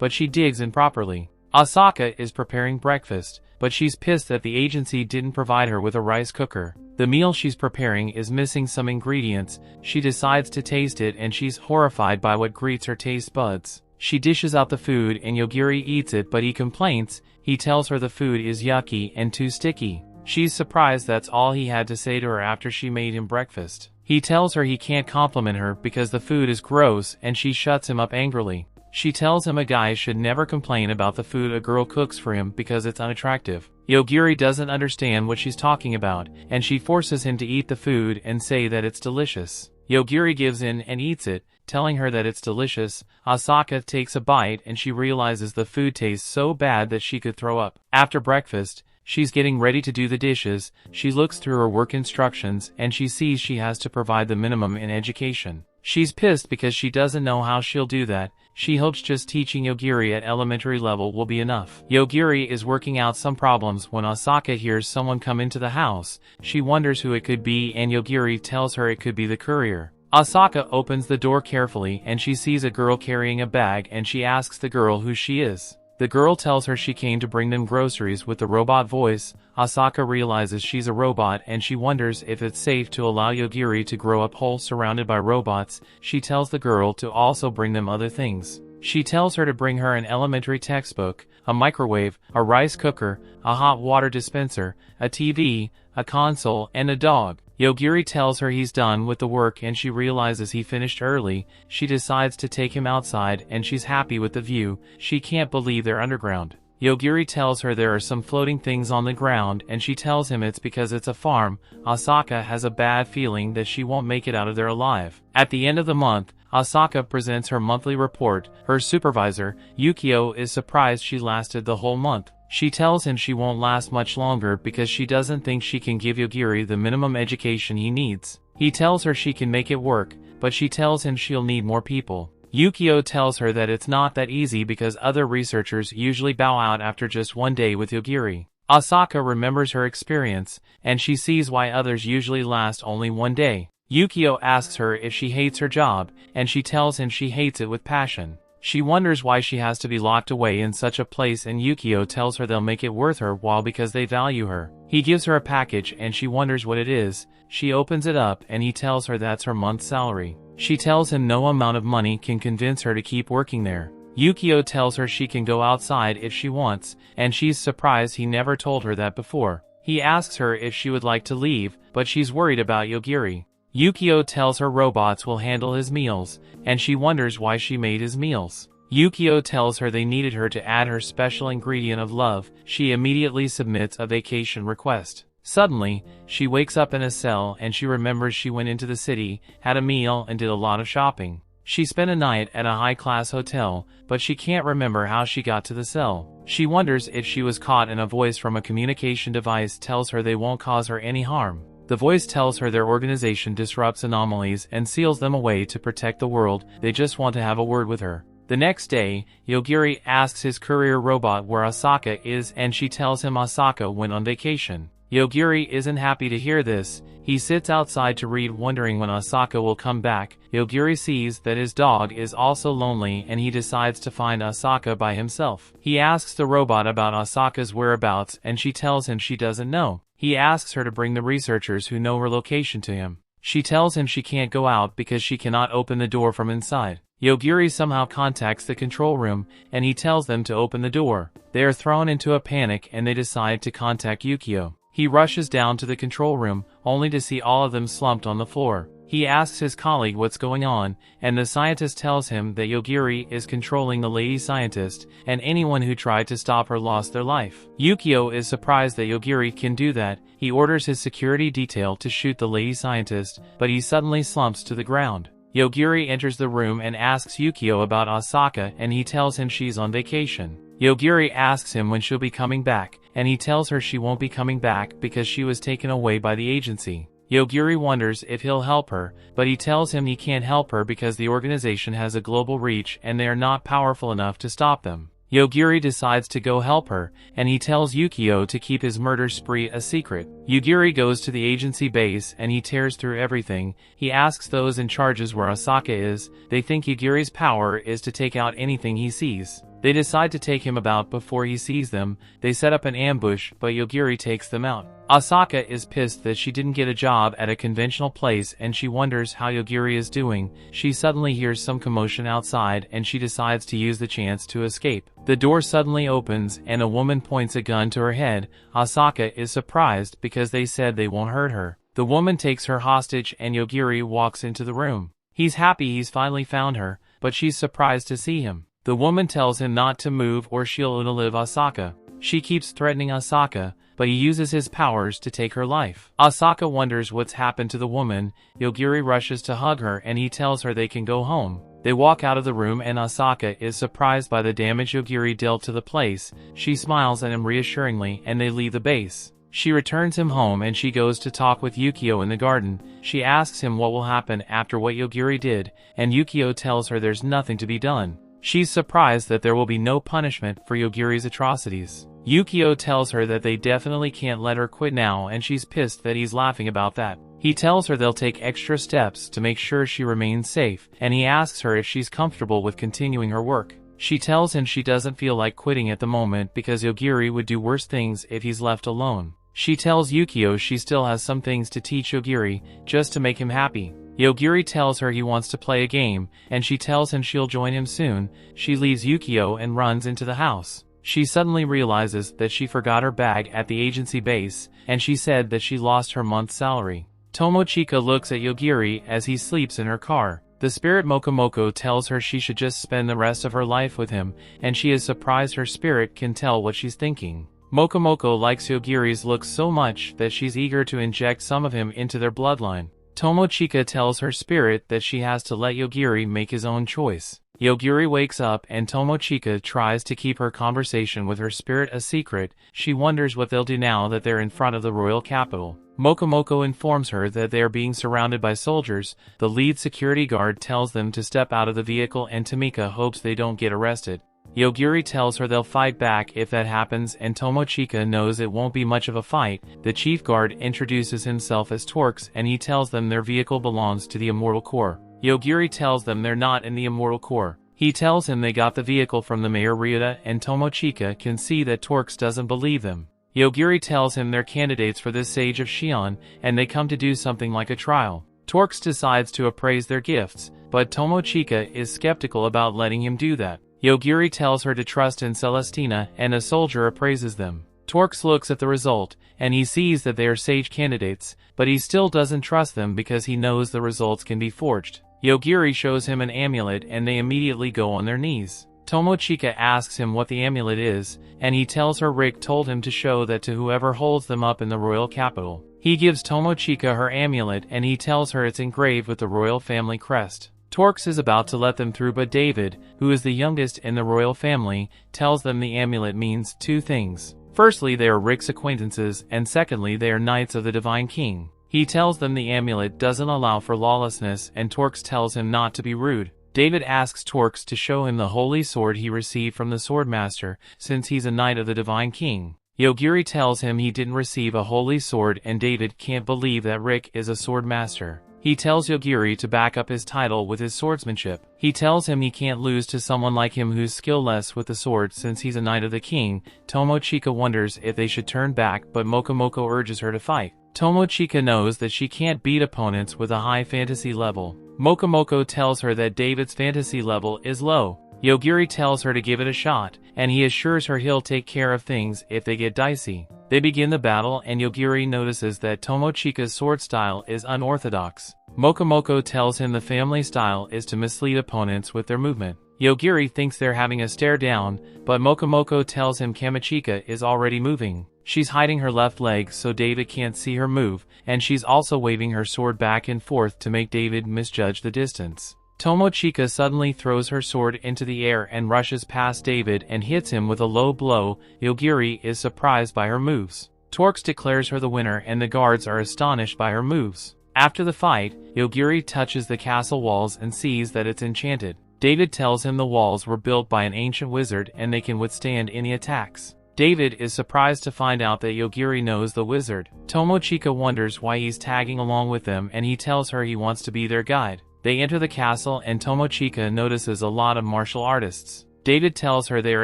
A: but she digs improperly. Asaka is preparing breakfast, but she's pissed that the agency didn't provide her with a rice cooker. The meal she's preparing is missing some ingredients. She decides to taste it and she's horrified by what greets her taste buds. She dishes out the food and Yogiri eats it, but he complains. He tells her the food is yucky and too sticky. She's surprised that's all he had to say to her after she made him breakfast. He tells her he can't compliment her because the food is gross, and she shuts him up angrily. She tells him a guy should never complain about the food a girl cooks for him because it's unattractive. Yogiri doesn't understand what she's talking about, and she forces him to eat the food and say that it's delicious. Yogiri gives in and eats it, telling her that it's delicious. Asaka takes a bite and she realizes the food tastes so bad that she could throw up. After breakfast, she's getting ready to do the dishes. She looks through her work instructions and she sees she has to provide the minimum in education. She's pissed because she doesn't know how she'll do that. She hopes just teaching Yogiri at elementary level will be enough. Yogiri is working out some problems when Asaka hears someone come into the house. She wonders who it could be and Yogiri tells her it could be the courier. Asaka opens the door carefully and she sees a girl carrying a bag and she asks the girl who she is. The girl tells her she came to bring them groceries with the robot voice. Asaka realizes she's a robot and she wonders if it's safe to allow Yogiri to grow up whole surrounded by robots. She tells the girl to also bring them other things. She tells her to bring her an elementary textbook, a microwave, a rice cooker, a hot water dispenser, a TV, a console, and a dog. Yogiri tells her he's done with the work and she realizes he finished early. She decides to take him outside and she's happy with the view. She can't believe they're underground. Yogiri tells her there are some floating things on the ground and she tells him it's because it's a farm. Asaka has a bad feeling that she won't make it out of there alive. At the end of the month, Asaka presents her monthly report. Her supervisor, Yukio, is surprised she lasted the whole month. She tells him she won't last much longer because she doesn't think she can give Yogiri the minimum education he needs. He tells her she can make it work, but she tells him she'll need more people. Yukio tells her that it's not that easy because other researchers usually bow out after just one day with Yogiri. Asaka remembers her experience, and she sees why others usually last only one day. Yukio asks her if she hates her job, and she tells him she hates it with passion. She wonders why she has to be locked away in such a place and Yukio tells her they'll make it worth her while because they value her. He gives her a package and she wonders what it is. She opens it up and he tells her that's her month's salary. She tells him no amount of money can convince her to keep working there. Yukio tells her she can go outside if she wants, and she's surprised he never told her that before. He asks her if she would like to leave, but she's worried about Yogiri. Yukio tells her robots will handle his meals, and she wonders why she made his meals. Yukio tells her they needed her to add her special ingredient of love. She immediately submits a vacation request. Suddenly, she wakes up in a cell and she remembers she went into the city, had a meal and did a lot of shopping. She spent a night at a high-class hotel, but she can't remember how she got to the cell. She wonders if she was caught and a voice from a communication device tells her they won't cause her any harm. The voice tells her their organization disrupts anomalies and seals them away to protect the world. They just want to have a word with her. The next day, Yogiri asks his courier robot where Asaka is and she tells him Asaka went on vacation. Yogiri isn't happy to hear this. He sits outside to read, wondering when Asaka will come back. Yogiri sees that his dog is also lonely and he decides to find Asaka by himself. He asks the robot about Asaka's whereabouts and she tells him she doesn't know. He asks her to bring the researchers who know her location to him. She tells him she can't go out because she cannot open the door from inside. Yogiri somehow contacts the control room, and he tells them to open the door. They are thrown into a panic and they decide to contact Yukio. He rushes down to the control room, only to see all of them slumped on the floor. He asks his colleague what's going on, and the scientist tells him that Yogiri is controlling the lady scientist, and anyone who tried to stop her lost their life. Yukio is surprised that Yogiri can do that. He orders his security detail to shoot the lady scientist, but he suddenly slumps to the ground. Yogiri enters the room and asks Yukio about Asaka and he tells him she's on vacation. Yogiri asks him when she'll be coming back, and he tells her she won't be coming back because she was taken away by the agency. Yogiri wonders if he'll help her, but he tells him he can't help her because the organization has a global reach and they are not powerful enough to stop them. Yogiri decides to go help her, and he tells Yukio to keep his murder spree a secret. Yogiri goes to the agency base and he tears through everything. He asks those in charge where Asaka is. They think Yogiri's power is to take out anything he sees. They decide to take him about before he sees them. They set up an ambush, but Yogiri takes them out. Asaka is pissed that she didn't get a job at a conventional place and she wonders how Yogiri is doing. She suddenly hears some commotion outside and she decides to use the chance to escape. The door suddenly opens and a woman points a gun to her head. Asaka is surprised because they said they won't hurt her. The woman takes her hostage and Yogiri walks into the room. He's happy he's finally found her, but she's surprised to see him. The woman tells him not to move or she'll outlive Asaka. She keeps threatening Asaka, but he uses his powers to take her life. Asaka wonders what's happened to the woman. Yogiri rushes to hug her and he tells her they can go home. They walk out of the room and Asaka is surprised by the damage Yogiri dealt to the place. She smiles at him reassuringly and they leave the base. She returns him home and she goes to talk with Yukio in the garden. She asks him what will happen after what Yogiri did, and Yukio tells her there's nothing to be done. She's surprised that there will be no punishment for Yogiri's atrocities. Yukio tells her that they definitely can't let her quit now and she's pissed that he's laughing about that. He tells her they'll take extra steps to make sure she remains safe, and he asks her if she's comfortable with continuing her work. She tells him she doesn't feel like quitting at the moment because Yogiri would do worse things if he's left alone. She tells Yukio she still has some things to teach Yogiri, just to make him happy. Yogiri tells her he wants to play a game, and she tells him she'll join him soon. She leaves Yukio and runs into the house. She suddenly realizes that she forgot her bag at the agency base, and she said that she lost her month's salary. Tomochika looks at Yogiri as he sleeps in her car. The spirit Mokomoko tells her she should just spend the rest of her life with him, and she is surprised her spirit can tell what she's thinking. Mokomoko likes Yogiri's looks so much that she's eager to inject some of him into their bloodline. Tomochika tells her spirit that she has to let Yogiri make his own choice. Yogiri wakes up and Tomochika tries to keep her conversation with her spirit a secret. She wonders what they'll do now that they're in front of the royal capital. Mokomoko informs her that they are being surrounded by soldiers. The lead security guard tells them to step out of the vehicle and Tamika hopes they don't get arrested. Yogiri tells her they'll fight back if that happens and Tomochika knows it won't be much of a fight. The chief guard introduces himself as Torx and he tells them their vehicle belongs to the Immortal Corps. Yogiri tells them they're not in the Immortal Corps. He tells him they got the vehicle from the Mayor Ryuta and Tomochika can see that Torx doesn't believe them. Yogiri tells him they're candidates for this Sage of Shion and they come to do something like a trial. Torx decides to appraise their gifts, but Tomochika is skeptical about letting him do that. Yogiri tells her to trust in Celestina and a soldier appraises them. Torx looks at the result, and he sees that they are sage candidates, but he still doesn't trust them because he knows the results can be forged. Yogiri shows him an amulet and they immediately go on their knees. Tomochika asks him what the amulet is, and he tells her Rick told him to show that to whoever holds them up in the royal capital. He gives Tomochika her amulet and he tells her it's engraved with the royal family crest. Torx is about to let them through but David, who is the youngest in the royal family, tells them the amulet means two things. Firstly, they are Rick's acquaintances, and secondly, they are knights of the Divine King. He tells them the amulet doesn't allow for lawlessness and Torx tells him not to be rude. David asks Torx to show him the holy sword he received from the Swordmaster, since he's a knight of the Divine King. Yogiri tells him he didn't receive a holy sword and David can't believe that Rick is a swordmaster. He tells Yogiri to back up his title with his swordsmanship. He tells him he can't lose to someone like him who's skillless with the sword since he's a knight of the king. Tomochika wonders if they should turn back but Mokomoko urges her to fight. Tomochika knows that she can't beat opponents with a high fantasy level. Mokomoko tells her that David's fantasy level is low. Yogiri tells her to give it a shot, and he assures her he'll take care of things if they get dicey. They begin the battle and Yogiri notices that Tomochika's sword style is unorthodox. Mokomoko tells him the family style is to mislead opponents with their movement. Yogiri thinks they're having a stare down, but Mokomoko tells him Kamachika is already moving. She's hiding her left leg so David can't see her move, and she's also waving her sword back and forth to make David misjudge the distance. Tomochika suddenly throws her sword into the air and rushes past David and hits him with a low blow. Yogiri is surprised by her moves. Torx declares her the winner and the guards are astonished by her moves. After the fight, Yogiri touches the castle walls and sees that it's enchanted. David tells him the walls were built by an ancient wizard and they can withstand any attacks. David is surprised to find out that Yogiri knows the wizard. Tomochika wonders why he's tagging along with them and he tells her he wants to be their guide. They enter the castle and Tomochika notices a lot of martial artists. David tells her they are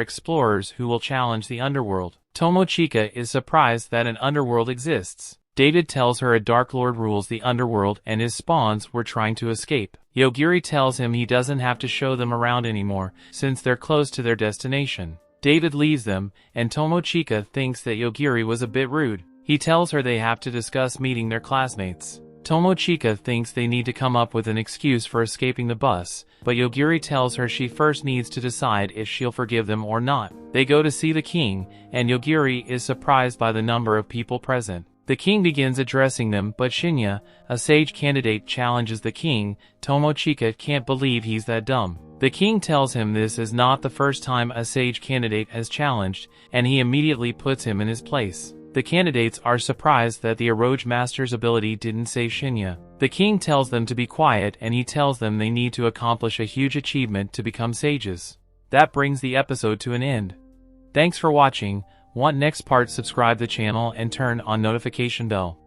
A: explorers who will challenge the underworld. Tomochika is surprised that an underworld exists. David tells her a Dark Lord rules the underworld and his spawns were trying to escape. Yogiri tells him he doesn't have to show them around anymore since they're close to their destination. David leaves them, and Tomochika thinks that Yogiri was a bit rude. He tells her they have to discuss meeting their classmates. Tomochika thinks they need to come up with an excuse for escaping the bus, but Yogiri tells her she first needs to decide if she'll forgive them or not. They go to see the king, and Yogiri is surprised by the number of people present. The king begins addressing them, but Shinya, a sage candidate, challenges the king. Tomochika can't believe he's that dumb. The king tells him this is not the first time a sage candidate has challenged, and he immediately puts him in his place. The candidates are surprised that the Eroge Master's ability didn't save Shinya. The king tells them to be quiet and he tells them they need to accomplish a huge achievement to become sages. That brings the episode to an end. Thanks for watching. Want next part? Subscribe the channel and turn on notification bell.